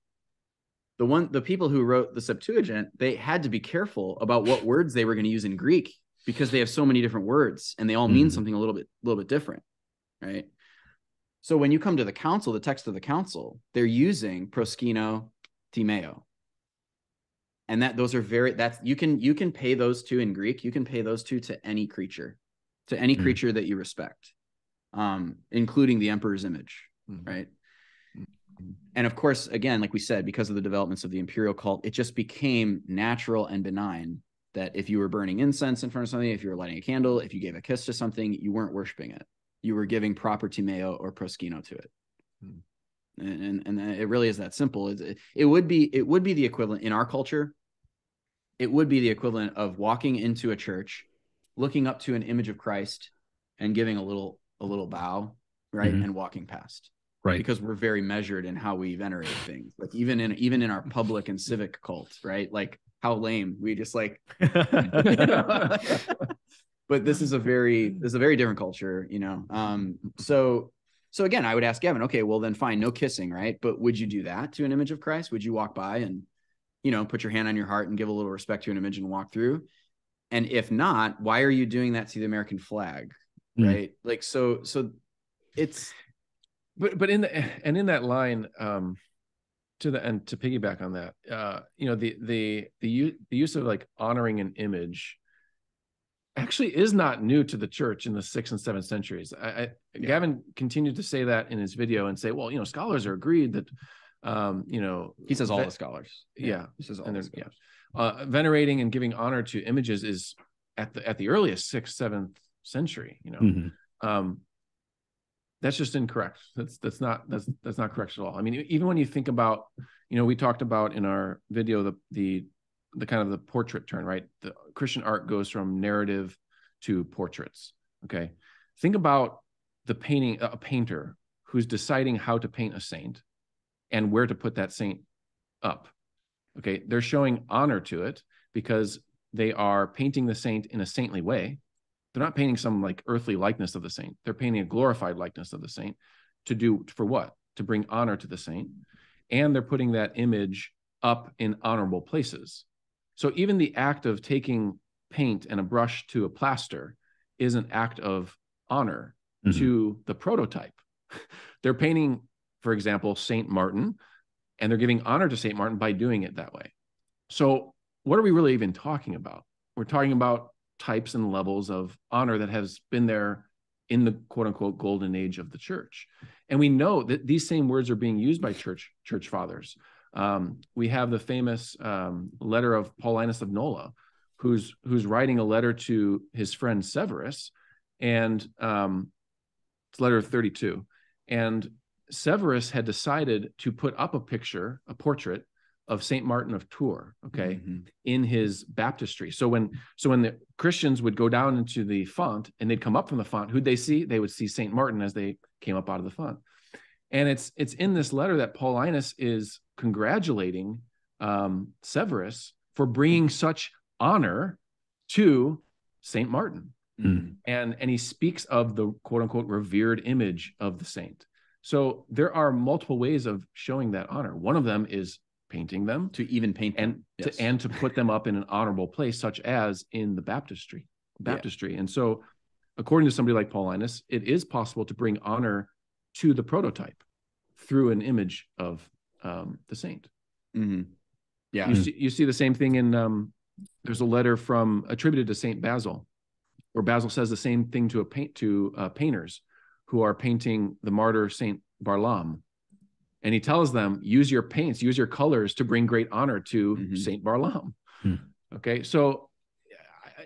the people who wrote the Septuagint, they had to be careful about what words they were going to use in Greek, because they have so many different words and they all mean something a little bit different, right? So when you come to the council, the text of the council, they're using proskino, timeo. And those are you can pay those two in Greek. You can pay those two to any creature that you respect, including the emperor's image, right? And of course, again, like we said, because of the developments of the imperial cult, it just became natural and benign that if you were burning incense in front of something, if you were lighting a candle, if you gave a kiss to something, you weren't worshiping it. You were giving proper timeo or proskino to it. And it really is that simple. It would be the equivalent in our culture. It would be the equivalent of walking into a church, looking up to an image of Christ and giving a little bow, right? And walking past. Right. Because we're very measured in how we venerate things. Like even in our public and civic cults, right? Like how lame. We just like but but this is a very different culture, you know. So again, I would ask Gavin, okay, well then fine, no kissing, right? But would you do that to an image of Christ? Would you walk by and, you know, put your hand on your heart and give a little respect to an image and walk through? And if not, why are you doing that to the American flag? Right. Like, so it's, but in that line, to piggyback on that, you know, the use of like honoring an image actually is not new to the church in the 6th and 7th centuries. Gavin continued to say that in his video and say, well, you know, scholars are agreed that, you know, he says all the scholars. Yeah. He says all the scholars. Venerating and giving honor to images is at the earliest 6th, 7th century, you know. That's just incorrect. That's not correct at all. I mean, even when you think about, you know, we talked about in our video the kind of the portrait turn, right? The Christian art goes from narrative to portraits. Okay, think about a painter who's deciding how to paint a saint and where to put that saint up. Okay, they're showing honor to it because they are painting the saint in a saintly way. They're not painting some like earthly likeness of the saint. They're painting a glorified likeness of the saint for what? To bring honor to the saint. And they're putting that image up in honorable places. So even the act of taking paint and a brush to a plaster is an act of honor to the prototype. They're painting, for example, Saint Martin, and they're giving honor to Saint Martin by doing it that way. So what are we really even talking about? We're talking about types and levels of honor that has been there in the quote unquote golden age of the church. And we know that these same words are being used by church fathers. We have the famous letter of Paulinus of Nola, who's writing a letter to his friend Severus, and it's letter 32. And Severus had decided to put up a portrait of Saint Martin of Tours, okay, in his baptistry. So when the Christians would go down into the font and they'd come up from the font, who'd they see? They would see Saint Martin as they came up out of the font. And it's in this letter that Paulinus is congratulating Severus for bringing such honor to Saint Martin. And he speaks of the quote unquote revered image of the saint. So there are multiple ways of showing that honor. One of them is painting them, to even paint them, and to put them up in an honorable place, such as in the baptistry. And so according to somebody like Paulinus, it is possible to bring honor to the prototype through an image of the saint. Yeah, you see the same thing in there's a letter attributed to Saint Basil, where Basil says the same thing to painters who are painting the martyr Saint Barlaam. And he tells them, use your paints, use your colors to bring great honor to Saint Barlaam. Okay, so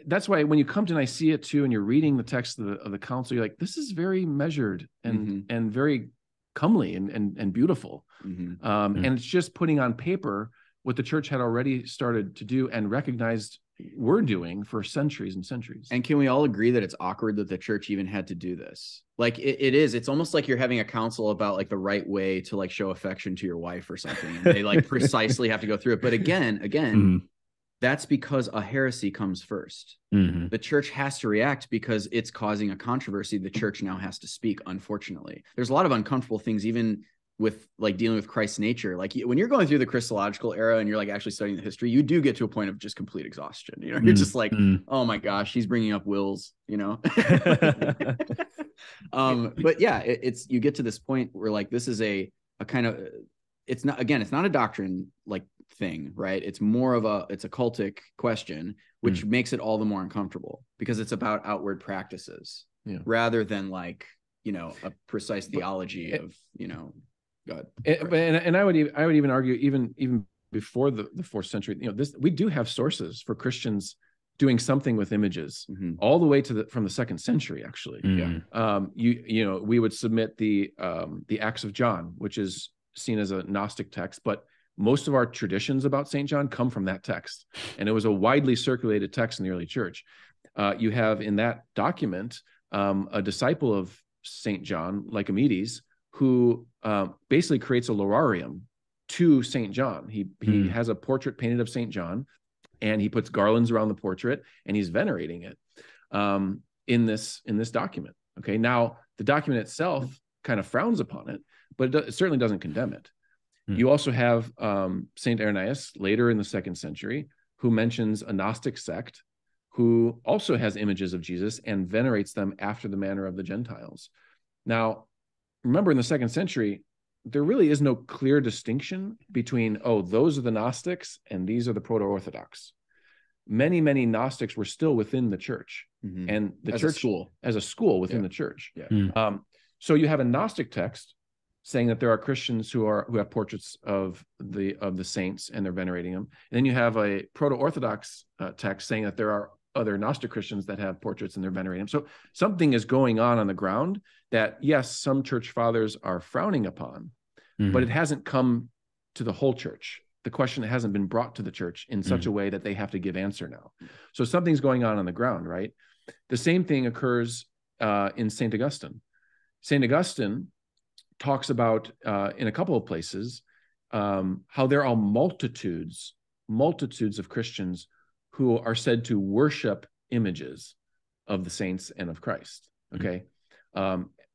that's why when you come to Nicaea too, and you're reading the text of the council, you're like, this is very measured and very comely and beautiful. And it's just putting on paper what the church had already started to do and recognized we're doing for centuries and centuries. And can we all agree that it's awkward that the church even had to do this? Like it's almost like you're having a council about like the right way to like show affection to your wife or something. And they like precisely have to go through it. But again, that's because a heresy comes first. The church has to react because it's causing a controversy. The church now has to speak, unfortunately. There's a lot of uncomfortable things, even with like dealing with Christ's nature. Like when you're going through the Christological era and you're like actually studying the history, you do get to a point of just complete exhaustion. You know, you're just like, oh my gosh, he's bringing up wills, you know? But yeah, it's, you get to this point where like, this is a kind of, it's not a doctrine like thing, right? It's more of it's a cultic question, which makes it all the more uncomfortable because it's about outward practices rather than like, you know, a precise theology of, you know, God. And I would even argue even before the 4th century, you know, we do have sources for Christians doing something with images all the way from the 2nd century, actually. You know, we would submit the Acts of John, which is seen as a Gnostic text, but most of our traditions about St. John come from that text. And it was a widely circulated text in the early church. You have in that document a disciple of St. John, Lycomedes, who basically creates a lorarium to St. John. He has a portrait painted of St. John, and he puts garlands around the portrait, and he's venerating it. in this document. Okay, now the document itself kind of frowns upon it, but it certainly doesn't condemn it. You also have Saint Irenaeus later in the 2nd century, who mentions a Gnostic sect who also has images of Jesus and venerates them after the manner of the Gentiles. Now, remember, in the 2nd century, there really is no clear distinction between, oh, those are the Gnostics and these are the Proto-Orthodox. Many Gnostics were still within the church, and the church as a school within the church. So you have a Gnostic text saying that there are Christians who have portraits of the saints and they're venerating them. And then you have a Proto-Orthodox text saying that there are other Gnostic Christians that have portraits and they're venerating them. So something is going on the ground that, yes, some church fathers are frowning upon, but it hasn't come to the whole church. The question hasn't been brought to the church in such a way that they have to give answer now. So something's going on the ground, right? The same thing occurs in St. Augustine. St. Augustine talks about in a couple of places how there are multitudes of Christians who are said to worship images of the saints and of Christ. Okay.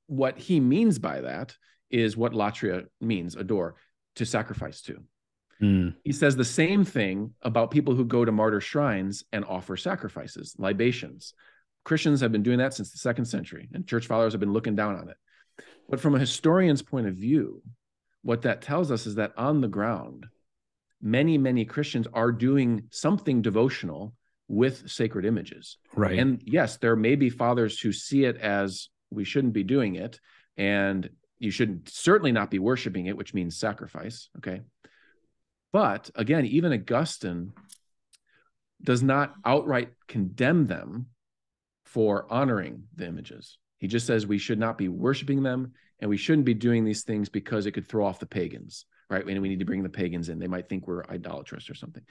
What he means by that is what latria means, adore, to sacrifice to. He says the same thing about people who go to martyr shrines and offer sacrifices, libations. Christians have been doing that since the 2nd century, and church fathers have been looking down on it. But from a historian's point of view, what that tells us is that on the ground, many Christians are doing something devotional with sacred images. Right. And yes, there may be fathers who see it as we shouldn't be doing it, and you should certainly not be worshiping it, which means sacrifice. Okay. But again, even Augustine does not outright condemn them for honoring the images. He just says we should not be worshiping them, and we shouldn't be doing these things because it could throw off the pagans, right? And we need to bring the pagans in. They might think we're idolatrous or something.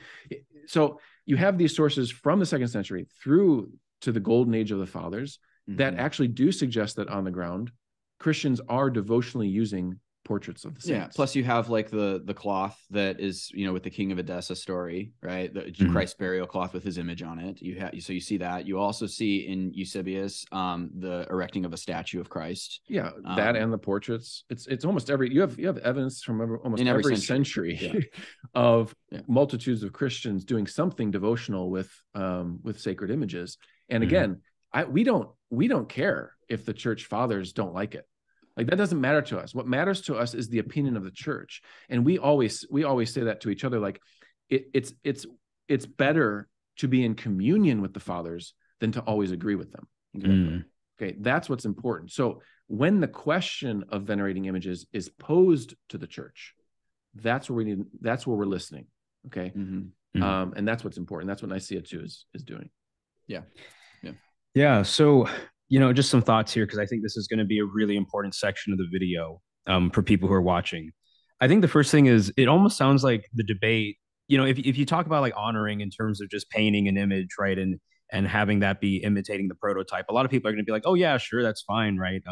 So you have these sources from the 2nd century through to the golden age of the fathers that actually do suggest that on the ground, Christians are devotionally using portraits of the saints. Yeah. Plus, you have like the cloth that is, with the King of Edessa story, right? The Christ burial cloth with his image on it. So you see that. You also see in Eusebius the erecting of a statue of Christ. Yeah, that and the portraits. It's almost every you have evidence from almost every century of multitudes of Christians doing something devotional with sacred images. And again, we don't care if the church fathers don't like it. Like, that doesn't matter to us. What matters to us is the opinion of the church. And we always say that to each other, like it's better to be in communion with the fathers than to always agree with them. Okay. That's what's important. So when the question of venerating images is posed to the church, that's where we're listening. Okay. And that's what's important. That's what Nicaea too is doing. Yeah. So, just some thoughts here, because I think this is going to be a really important section of the video for people who are watching. I think the first thing is, it almost sounds like the debate, if you talk about like honoring in terms of just painting an image, right, and having that be imitating the prototype, a lot of people are going to be like, oh yeah, sure, that's fine, right?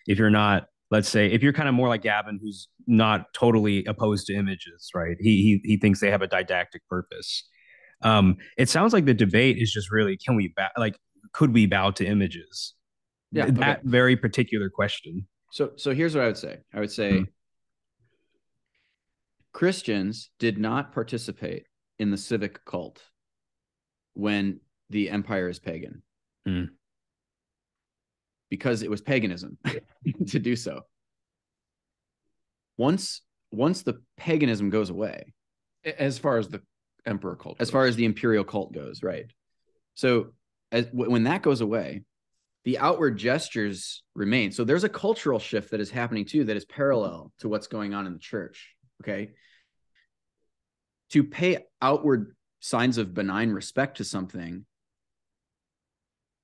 If you're not, let's say, if you're kind of more like Gavin, who's not totally opposed to images, right? He thinks they have a didactic purpose. It sounds like the debate is just really, could we bow to images? Yeah, that very particular question. So here's what I would say. I would say Christians did not participate in the civic cult when the empire is pagan, because it was paganism to do so. Once the paganism goes away, as far as the emperor cult goes, as far as the imperial cult goes, right? So when that goes away, the outward gestures remain. So there's a cultural shift that is happening too, that is parallel to what's going on in the church. Okay. To pay outward signs of benign respect to something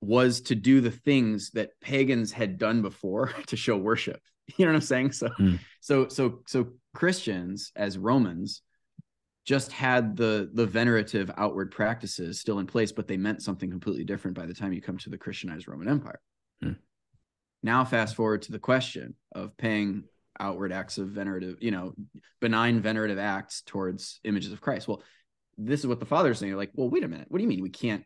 was to do the things that pagans had done before to show worship. You know what I'm saying? So Christians as Romans just had the venerative outward practices still in place, but they meant something completely different by the time you come to the Christianized Roman Empire. Now, fast forward to the question of paying outward acts of venerative, benign venerative acts towards images of Christ. Well, this is what the fathers saying. They're like, well, wait a minute. What do you mean we can't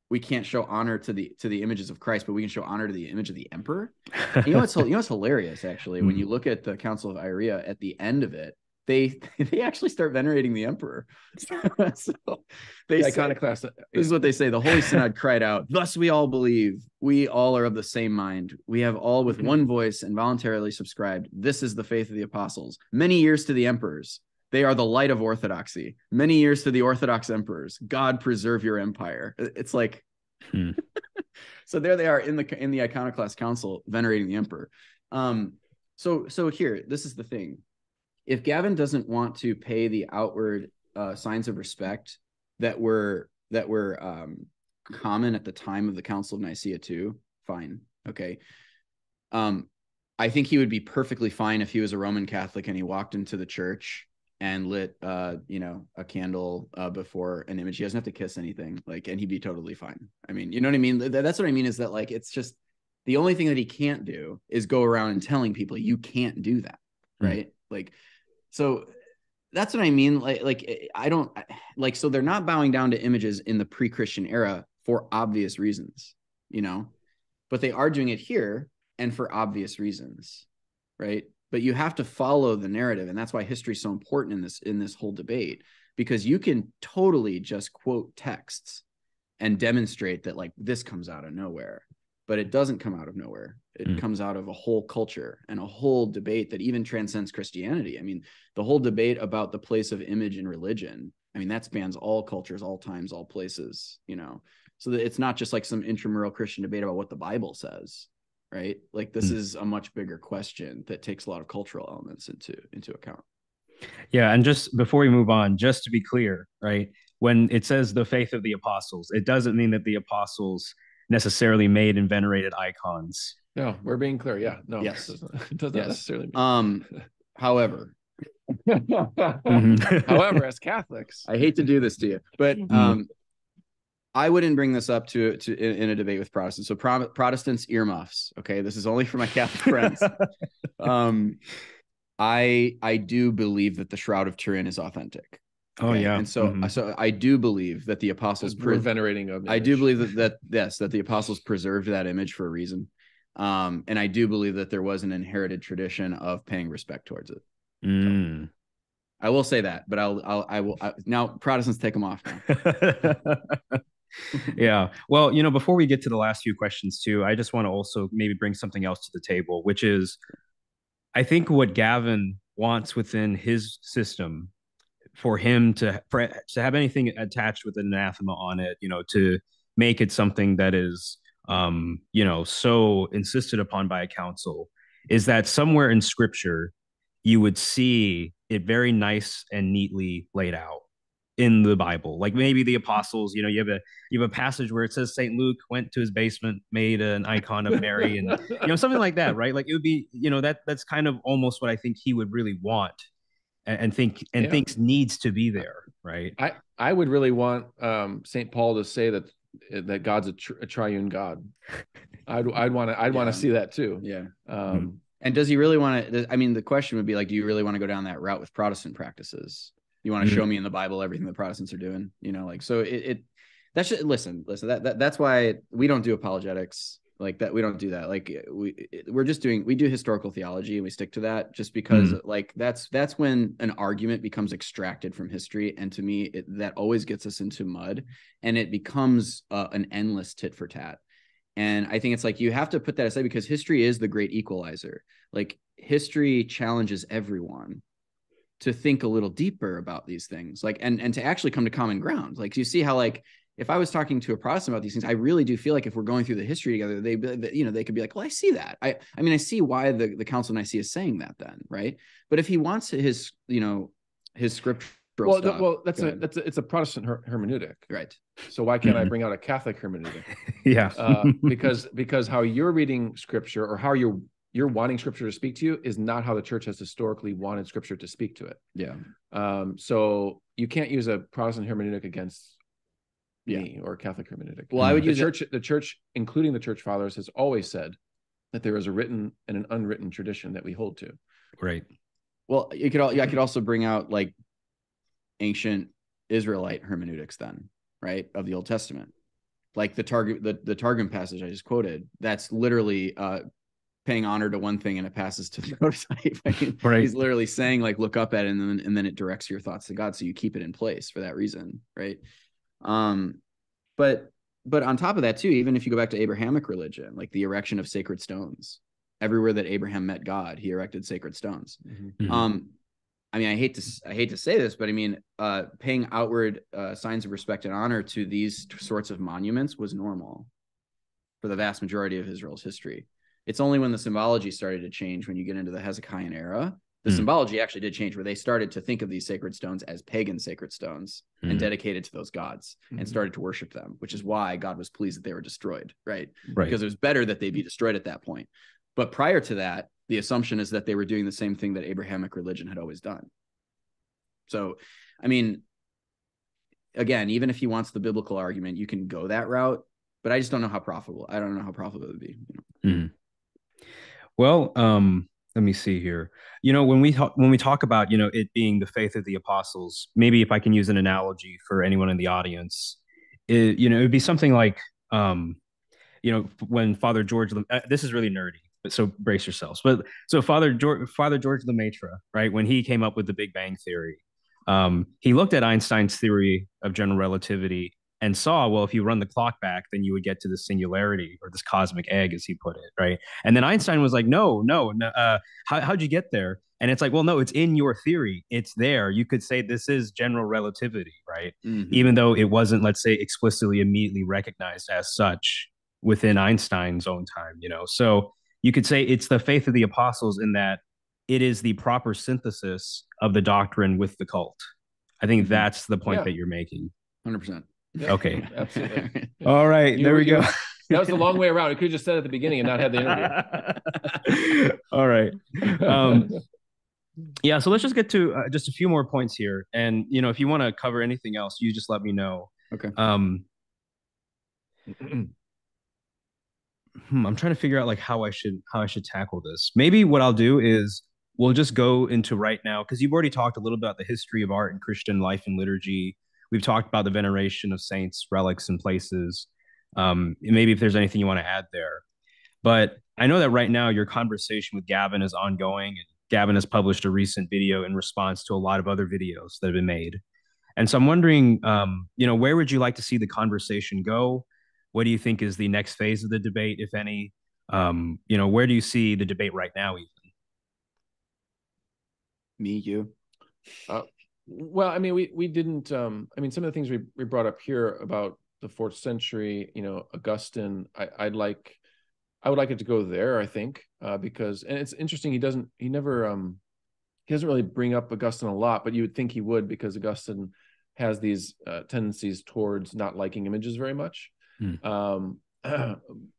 we can't show honor to the images of Christ, but we can show honor to the image of the emperor. And you know what's hilarious, actually, when you look at the Council of Iria, at the end of it, they actually start venerating the emperor. So they iconoclast. This is what they say: the Holy Synod cried out, "Thus we all believe. We all are of the same mind. We have all with one voice and voluntarily subscribed. This is the faith of the apostles. Many years to the emperors. They are the light of orthodoxy. Many years to the Orthodox emperors. God preserve your empire." It's like, so there they are in the Iconoclast Council venerating the emperor. So here, this is the thing. If Gavin doesn't want to pay the outward signs of respect that were common at the time of the Council of Nicaea too, fine, okay. I think he would be perfectly fine if he was a Roman Catholic and he walked into the church and lit a candle before an image. He doesn't have to kiss anything, and he'd be totally fine. I mean, you know what I mean? That's what I mean, is that it's just the only thing that he can't do is go around and telling people you can't do that, right? So that's what I mean. I don't so they're not bowing down to images in the pre-Christian era for obvious reasons, but they are doing it here and for obvious reasons, right? But you have to follow the narrative, and that's why history is so important in this whole debate, because you can totally just quote texts and demonstrate that this comes out of nowhere, but it doesn't come out of nowhere. It comes out of a whole culture and a whole debate that even transcends Christianity. I mean, the whole debate about the place of image in religion, I mean, that spans all cultures, all times, all places, so that it's not just some intramural Christian debate about what the Bible says. Right? This is a much bigger question that takes a lot of cultural elements into account. Yeah. And just before we move on, just to be clear, right? When it says the faith of the apostles, it doesn't mean that the apostles necessarily made and venerated icons. No, we're being clear. Yeah. No, yes. It doesn't necessarily mean. However, as Catholics, I hate to do this to you, but I wouldn't bring this up in a debate with Protestants. So Protestants, earmuffs. Okay, this is only for my Catholic friends. I do believe that the Shroud of Turin is authentic. Okay? Oh yeah, and so I do believe that the apostles we're venerating an image. I do believe that the apostles preserved that image for a reason, and I do believe that there was an inherited tradition of paying respect towards it. So, I will say that, but I will now Protestants take them off now. Yeah. Well, before we get to the last few questions too, I just want to also maybe bring something else to the table, which is I think what Gavin wants within his system for him to have anything attached with an anathema on it, to make it something that is, so insisted upon by a council, is that somewhere in scripture, you would see it very nice and neatly laid out in the Bible. Maybe the apostles, you have a passage where it says St. Luke went to his basement, made an icon of Mary, and something like that, right? It would be, that's kind of almost what I think he would really want and thinks needs to be there, right? I would really want St. Paul to say that God's a triune God. I'd want to see that too. Yeah. And does he really want to? I mean, the question would be do you really want to go down that route with Protestant practices? You want to show me in the Bible everything the Protestants are doing, so that's just, listen, that's why we don't do apologetics like that. We don't do that. We do historical theology and we stick to that just because that's when an argument becomes extracted from history. And to me, that always gets us into mud and it becomes an endless tit for tat. And I think it's you have to put that aside because history is the great equalizer. History challenges everyone to think a little deeper about these things, and to actually come to common ground. You see how if I was talking to a Protestant about these things, I really do feel if we're going through the history together, they could be well, I see that. I mean, I see why the Council of Nicaea is saying that then, right? But if he wants his scriptural stuff, it's a Protestant hermeneutic, right? So why can't I bring out a Catholic hermeneutic? Yeah, because how you're reading scripture or how you're wanting scripture to speak to you is not how the church has historically wanted scripture to speak to it. Yeah. So you can't use a Protestant hermeneutic against me or a Catholic hermeneutic. Well, I would use the church, including the church fathers, has always said that there is a written and an unwritten tradition that we hold to. Right. Well, I could also bring out ancient Israelite hermeneutics then, right, of the Old Testament. Like the Targum passage I just quoted, that's literally paying honor to one thing and it passes to the prototype. I mean, right. He's literally saying like, look up at it and then it directs your thoughts to God. So you keep it in place for that reason. Right. But on top of that too, even if you go back to Abrahamic religion, like the erection of sacred stones, everywhere that Abraham met God, he erected sacred stones. Mm-hmm. I mean, I hate to say this, but I mean, paying outward signs of respect and honor to these sorts of monuments was normal for the vast majority of Israel's history. It's only when the symbology started to change, when you get into the Hezekiah era, the symbology actually did change, where they started to think of these sacred stones as pagan sacred stones and dedicated to those gods and started to worship them, which is why God was pleased that they were destroyed, right? Because it was better that they be destroyed at that point. But prior to that, the assumption is that they were doing the same thing that Abrahamic religion had always done. So, I mean, again, even if he wants the biblical argument, you can go that route, but I just don't know how profitable. I don't know how profitable it would be. Well, let me see here. When we talk about, it being the faith of the apostles, maybe if I can use an analogy for anyone in the audience, it'd be something like, when Father George, this is really nerdy, but so brace yourselves. But so Father George Lemaitre, right, when he came up with the Big Bang Theory, he looked at Einstein's theory of general relativity and saw, well, if you run the clock back, then you would get to the singularity, or this cosmic egg, as he put it, right? And then Einstein was like, no, how'd you get there? And it's like, well, no, it's in your theory. It's there. You could say this is general relativity, right? Even though it wasn't, let's say, explicitly immediately recognized as such within Einstein's own time, So you could say it's the faith of the apostles in that it is the proper synthesis of the doctrine with the cult. I think that's the point that you're making. 100%. Yeah, okay. Absolutely. All right. There we go. That was the long way around. We could have just said at the beginning and not had the interview. All right. Yeah. So let's just get to just a few more points here. And, if you want to cover anything else, you just let me know. Okay. I'm trying to figure out like how I should tackle this. Maybe what I'll do is we'll just go into right now, because you've already talked a little about the history of art and Christian life and liturgy. We've talked about the veneration of saints, relics, and places. Maybe if there's anything you want to add there. But I know that right now your conversation with Gavin is ongoing, and Gavin has published a recent video in response to a lot of other videos that have been made. And so I'm wondering, where would you like to see the conversation go? What do you think is the next phase of the debate, if any? Where do you see the debate right now, even? Me, you. Well, I mean, we didn't. Some of the things we brought up here about the 4th century, Augustine. I would like it to go there. I think because, and it's interesting. He doesn't really bring up Augustine a lot, but you would think he would, because Augustine has these tendencies towards not liking images very much.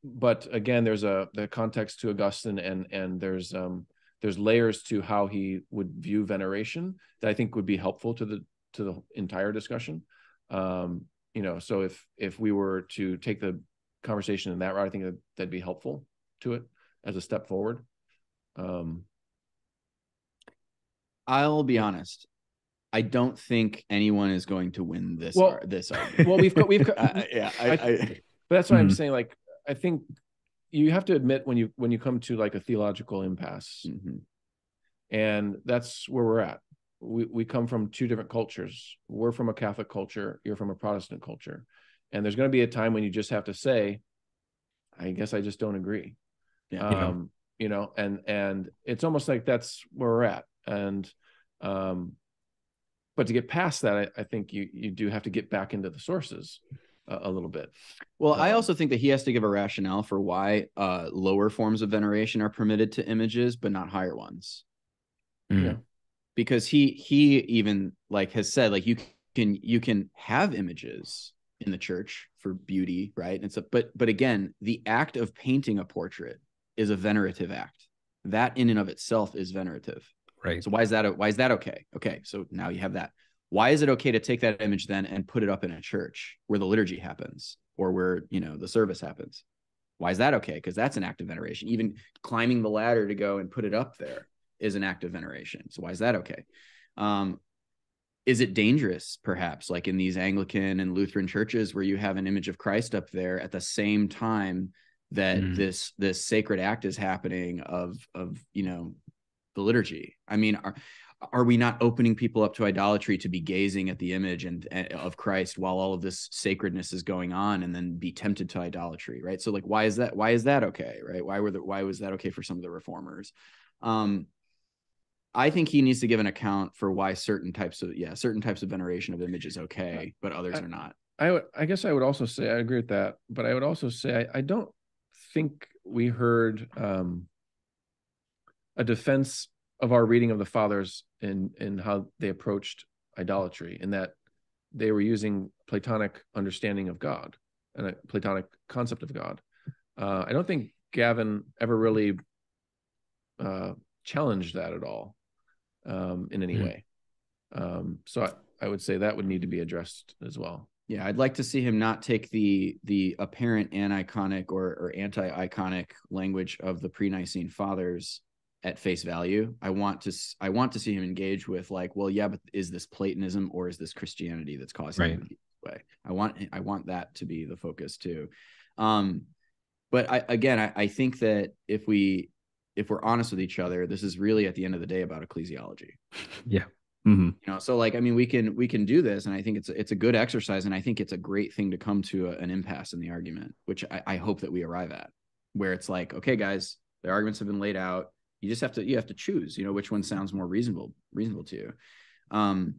But again, there's the context to Augustine, and there's layers to how he would view veneration that I think would be helpful to the entire discussion. So if we were to take the conversation in that route, I think that'd be helpful to it as a step forward. I'll be honest. I don't think anyone is going to win this argument. Well, we've yeah. But that's why I'm saying, like, I think you have to admit when you come to like a theological impasse, and that's where we're at. We come from two different cultures. We're from a Catholic culture. You're from a Protestant culture, and there's going to be a time when you just have to say, I guess I just don't agree. Yeah. And it's almost like that's where we're at. And but to get past that, I think you do have to get back into the sources a little bit. Well, I also think that he has to give a rationale for why lower forms of veneration are permitted to images, but not higher ones. Yeah. Because he even like has said, like, you can have images in the church for beauty, right? And so, but again, the act of painting a portrait is a venerative act. That in and of itself is venerative. Right. So why is that okay? Okay. So now you have that. Why is it okay to take that image then and put it up in a church where the liturgy happens, or where, the service happens? Why is that okay? Because that's an act of veneration. Even climbing the ladder to go and put it up there is an act of veneration. So why is that okay? is it dangerous, perhaps, like in these Anglican and Lutheran churches where you have an image of Christ up there at the same time that this sacred act is happening of the liturgy? I mean, are we not opening people up to idolatry to be gazing at the image and of Christ while all of this sacredness is going on, and then be tempted to idolatry, right? So like, why is that okay, right? Why was that okay for some of the reformers? I think he needs to give an account for why certain types of veneration of image is okay, but others are not. I guess I would also say I agree with that, but I would also say I don't think we heard a defense of our reading of the fathers in how they approached idolatry, in that they were using Platonic understanding of God and a Platonic concept of God. I don't think Gavin ever really challenged that at all in any way. So I would say that would need to be addressed as well. Yeah, I'd like to see him not take the apparent aniconic or anti-iconic language of the pre-Nicene fathers at face value. I want to see him engage with like, well, yeah, but is this Platonism or is this Christianity that's causing it this way? I want that to be the focus too. But I think that if we're honest with each other, this is really at the end of the day about ecclesiology. Yeah. So like, I mean, we can do this, and I think it's a good exercise, and I think it's a great thing to come to an impasse in the argument, which I hope that we arrive at, where it's like, okay, guys, the arguments have been laid out. You just have to choose, which one sounds more reasonable to you, and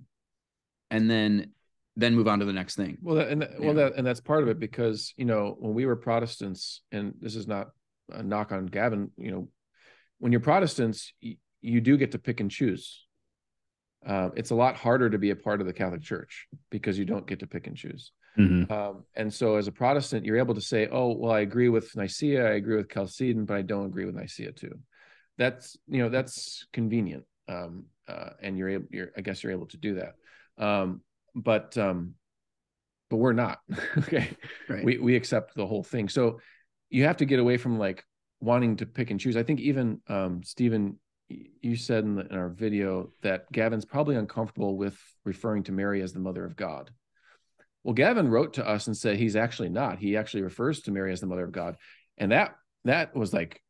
then move on to the next thing. That's part of it, because when we were Protestants, and this is not a knock on Gavin, when you're Protestants, you do get to pick and choose. It's a lot harder to be a part of the Catholic Church because you don't get to pick and choose. And so as a Protestant, you're able to say, oh, well, I agree with Nicaea, I agree with Chalcedon, but I don't agree with Nicaea too. That's convenient. And I guess you're able to do that. But we're not. Okay. Right. We accept the whole thing. So you have to get away from like wanting to pick and choose. I think even Stephen, you said in our video that Gavin's probably uncomfortable with referring to Mary as the Mother of God. Well, Gavin wrote to us and said he's actually not. He actually refers to Mary as the Mother of God. And that was like,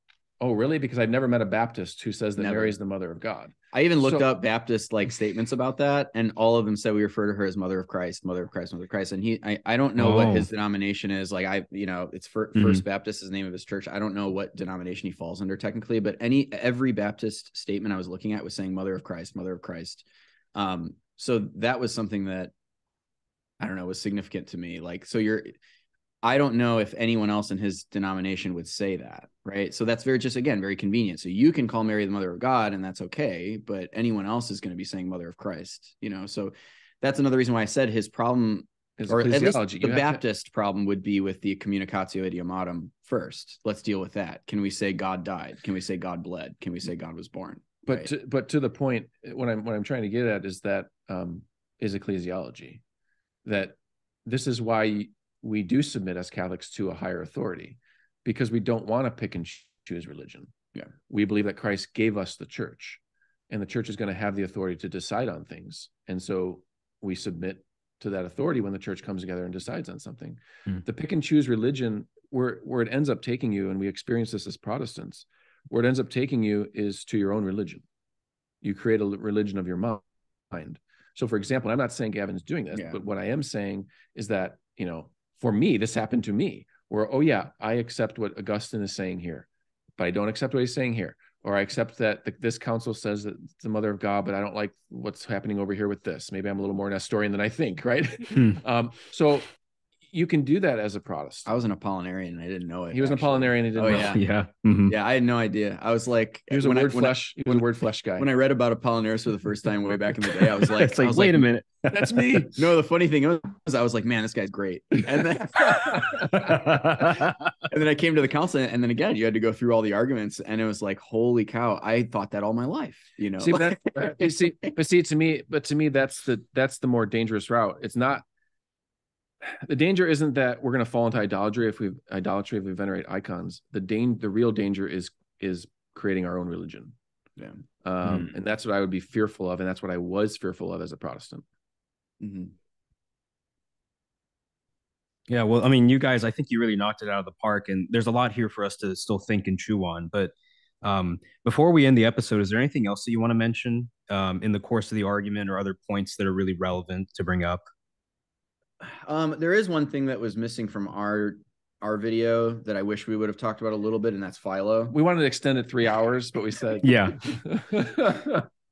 oh, really? Because I've never met a Baptist who says that Mary is the Mother of God. I even looked up Baptist like statements about that, and all of them said we refer to her as Mother of Christ, Mother of Christ, Mother of Christ. And I don't know what his denomination is. Like it's First Baptist is the name of his church. I don't know what denomination he falls under technically, but every Baptist statement I was looking at was saying Mother of Christ, Mother of Christ. So that was something that I don't know was significant to me. Like, I don't know if anyone else in his denomination would say that, right? So that's very convenient. So you can call Mary the Mother of God, and that's okay, but anyone else is going to be saying Mother of Christ, So that's another reason why I said his problem, or at least the Baptist problem, would be with the communicatio idiomatum first. Let's deal with that. Can we say God died? Can we say God bled? Can we say God was born? But to the point, what I'm trying to get at is that is ecclesiology. That this is why we do submit as Catholics to a higher authority, because we don't want to pick and choose religion. Yeah. We believe that Christ gave us the church, and the church is going to have the authority to decide on things. And so we submit to that authority when the church comes together and decides on something. The pick and choose religion, where it ends up taking you, and we experience this as Protestants, where it ends up taking you is to your own religion. You create a religion of your mind. So for example, I'm not saying Gavin's doing this, but what I am saying is that, for me, this happened to me where, oh yeah, I accept what Augustine is saying here, but I don't accept what he's saying here. Or I accept that this council says that it's the Mother of God, but I don't like what's happening over here with this. Maybe I'm a little more Nestorian than I think, right? So you can do that as a Protestant. I was an Apollinarian and I didn't know it. He was an Apollinarian. He didn't know. Yeah. Yeah, I had no idea. I was like, he was a word flesh guy. When I read about Apollinaris for the first time way back in the day, I was like, wait a minute, that's me. No, the funny thing was, I was like, man, this guy's great. And then, and then I came to the council, and then again, you had to go through all the arguments, and it was like, holy cow, I thought that all my life, See, to me, that's the more dangerous route. It's not. The danger isn't that we're going to fall into idolatry if we venerate icons. The real danger is creating our own religion. Yeah. And that's what I would be fearful of, and that's what I was fearful of as a Protestant. Mm-hmm. Yeah, well, I mean, you guys, I think you really knocked it out of the park, and there's a lot here for us to still think and chew on. But before we end the episode, is there anything else that you want to mention in the course of the argument, or other points that are really relevant to bring up? There is one thing that was missing from our video that I wish we would have talked about a little bit, and that's Philo. We wanted to extend it 3 hours, but we said, Yeah.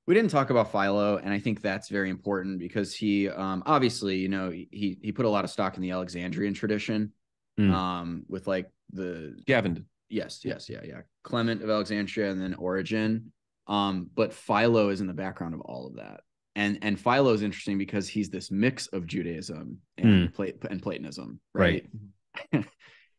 We didn't talk about Philo, and I think that's very important because he obviously, you know, he put a lot of stock in the Alexandrian tradition, with like the Gavin. Yes, yeah. Clement of Alexandria and then Origen. But Philo is in the background of all of that. And Philo is interesting because he's this mix of Judaism and Platonism, right?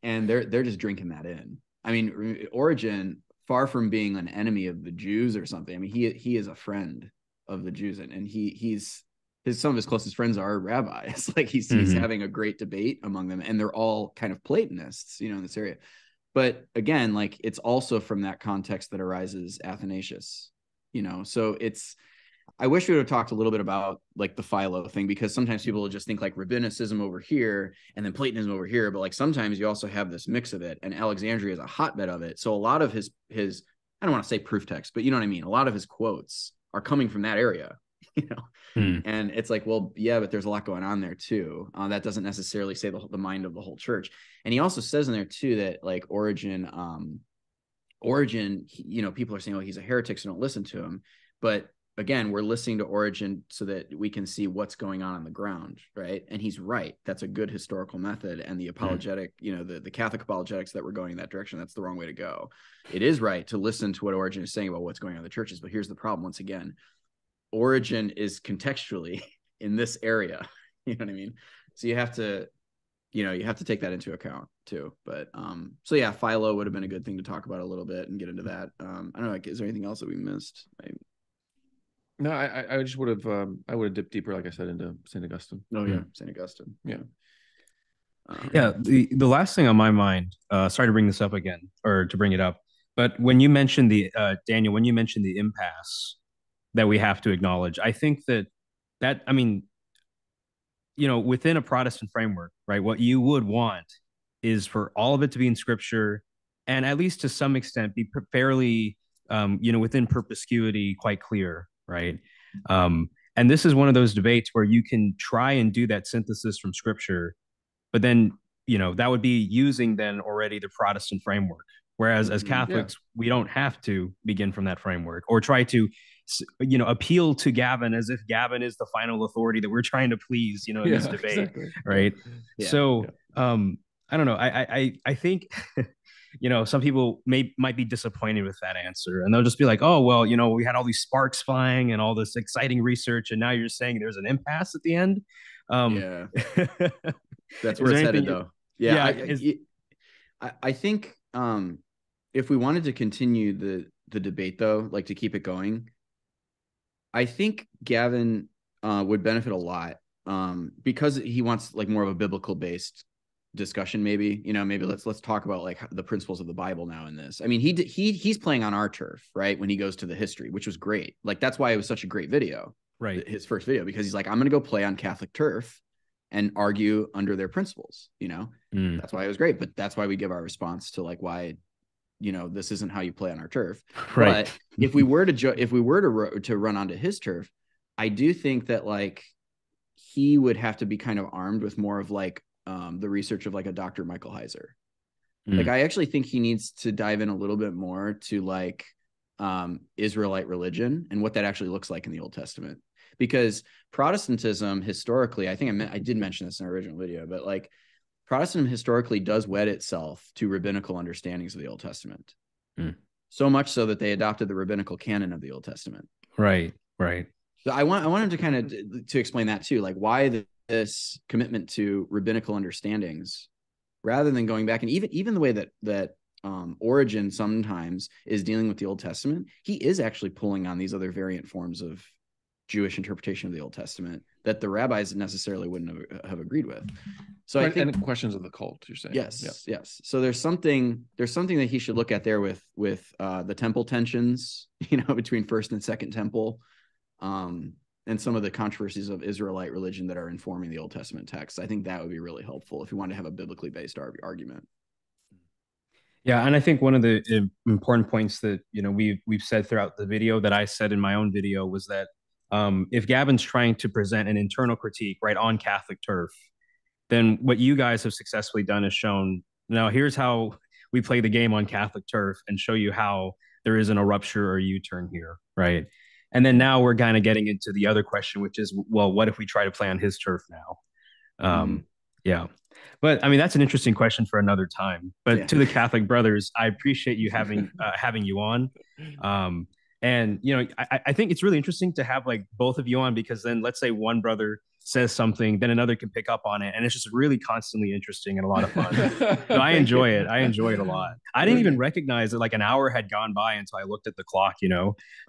And they're just drinking that in. I mean, Origen, far from being an enemy of the Jews or something, I mean, he is a friend of the Jews, and he's some of his closest friends are rabbis. Like he's having a great debate among them, and they're all kind of Platonists, you know, in this area. But again, like it's also from that context that arises Athanasius, you know. So I wish we would have talked a little bit about like the Philo thing, because sometimes people will just think like rabbinicism over here and then Platonism over here, but like sometimes you also have this mix of it, and Alexandria is a hotbed of it. So a lot of his I don't want to say proof text, but you know what I mean? A lot of his quotes are coming from that area, you know. And it's like, well, yeah, but there's a lot going on there too. That doesn't necessarily say the mind of the whole church. And he also says in there too that like Origen, you know, people are saying, oh, he's a heretic, so don't listen to him. But again, we're listening to Origen so that we can see what's going on the ground, right? And he's right. That's a good historical method. And the apologetic, you know, the Catholic apologetics that we're going in that direction, that's the wrong way to go. It is right to listen to what Origen is saying about what's going on in the churches. But here's the problem once again. Origen is contextually in this area. You know what I mean? So you have to take that into account too. But so yeah, Philo would have been a good thing to talk about a little bit and get into that. I don't know, like, is there anything else that we missed? No, I just would have I would have dipped deeper, like I said, into St. Augustine. Oh yeah, St. Augustine. Yeah. Yeah, the last thing on my mind, sorry to bring this up again, or to bring it up, but when you mentioned Daniel, when you mentioned the impasse that we have to acknowledge, I think that I mean, you know, within a Protestant framework, right, what you would want is for all of it to be in Scripture, and at least to some extent be fairly, you know, within perspicuity, quite clear, right? And this is one of those debates where you can try and do that synthesis from Scripture, but then, you know, that would be using then already the Protestant framework. Whereas as Catholics, we don't have to begin from that framework or try to, you know, appeal to Gavin as if Gavin is the final authority that we're trying to please, you know, in this debate, exactly. Right? Yeah. So, I don't know. I think, you know, some people might be disappointed with that answer, and they'll just be like, oh, well, you know, we had all these sparks flying and all this exciting research, and now you're saying there's an impasse at the end. That's where it's headed, though. I think if we wanted to continue the debate, though, like to keep it going, I think Gavin would benefit a lot because he wants like more of a biblical based discussion. Maybe, you know, maybe let's talk about like the principles of the Bible now in this. I mean, he's playing on our turf, right? When he goes to the history, which was great. Like that's why it was such a great video, right? His first video, because he's like, I'm going to go play on Catholic turf and argue under their principles, you know. That's why it was great. But that's why we give our response to like why, you know, this isn't how you play on our turf. Right. But if we were to run onto his turf, I do think that like he would have to be kind of armed with more of like the research of like a Dr. Michael Heiser. Like I actually think he needs to dive in a little bit more to like Israelite religion and what that actually looks like in the Old Testament. Because Protestantism historically, I think I did mention this in our original video, but like Protestantism historically does wed itself to rabbinical understandings of the Old Testament. So much so that they adopted the rabbinical canon of the Old Testament. Right. So I want him to kind of to explain that too, like why this commitment to rabbinical understandings, rather than going back and even the way that Origen sometimes is dealing with the Old Testament, he is actually pulling on these other variant forms of Jewish interpretation of the Old Testament that the rabbis necessarily wouldn't have agreed with. So I think, and questions of the cult, you're saying. Yes. So there's something that he should look at there with the temple tensions, you know, between first and second temple, and and some of the controversies of Israelite religion that are informing the Old Testament text. I think that would be really helpful if you want to have a biblically based argument. Yeah, and I think one of the important points that we've said throughout the video, that I said in my own video, was that if Gavin's trying to present an internal critique right on Catholic turf, then what you guys have successfully done is shown, now here's how we play the game on Catholic turf, and show you how there isn't a rupture or a U-turn here, right? And then now we're kind of getting into the other question, which is, well, what if we try to play on his turf now? Yeah. But I mean, that's an interesting question for another time. But to the Catholic brothers, I appreciate you having you on. And I think it's really interesting to have like both of you on, because then let's say one brother says something, then another can pick up on it, and it's just really constantly interesting and a lot of fun. So I enjoy it. I enjoy it a lot. I didn't even recognize that like an hour had gone by until I looked at the clock.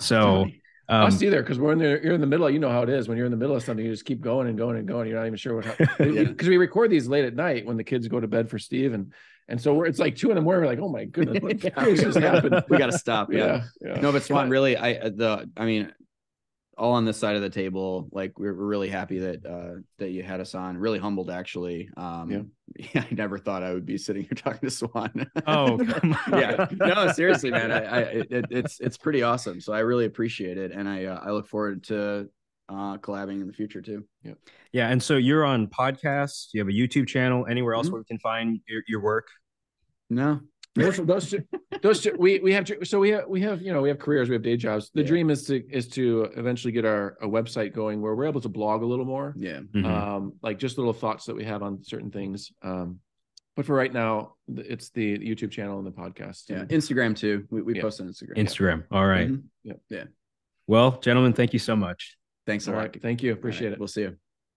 So. Us either, because you're in the middle. You know how it is when you're in the middle of something. You just keep going and going and going. You're not even sure what happened. Because we record these late at night when the kids go to bed for Steve, and so it's like 2 a.m. We're like, oh my goodness, what just happened? We got to stop. Yeah. No, but Suan, really, I mean, all on this side of the table, like we're really happy that you had us on. Really humbled, actually. I never thought I would be sitting here talking to Suan. Oh, come on. Yeah, no, seriously, man. It's pretty awesome. So I really appreciate it, and I look forward to collabing in the future too. Yeah, and so you're on podcasts. You have a YouTube channel. Anywhere else where we can find your work? No. Those two, we have careers, we have day jobs. The dream is to eventually get a website going where we're able to blog a little more. Like just little thoughts that we have on certain things. But for right now, it's the YouTube channel and the podcast. Yeah, Instagram too. We post on Instagram. Instagram. All right. Yeah. Well, gentlemen, thank you so much. Thanks a lot. Thank you. Appreciate it. We'll see you.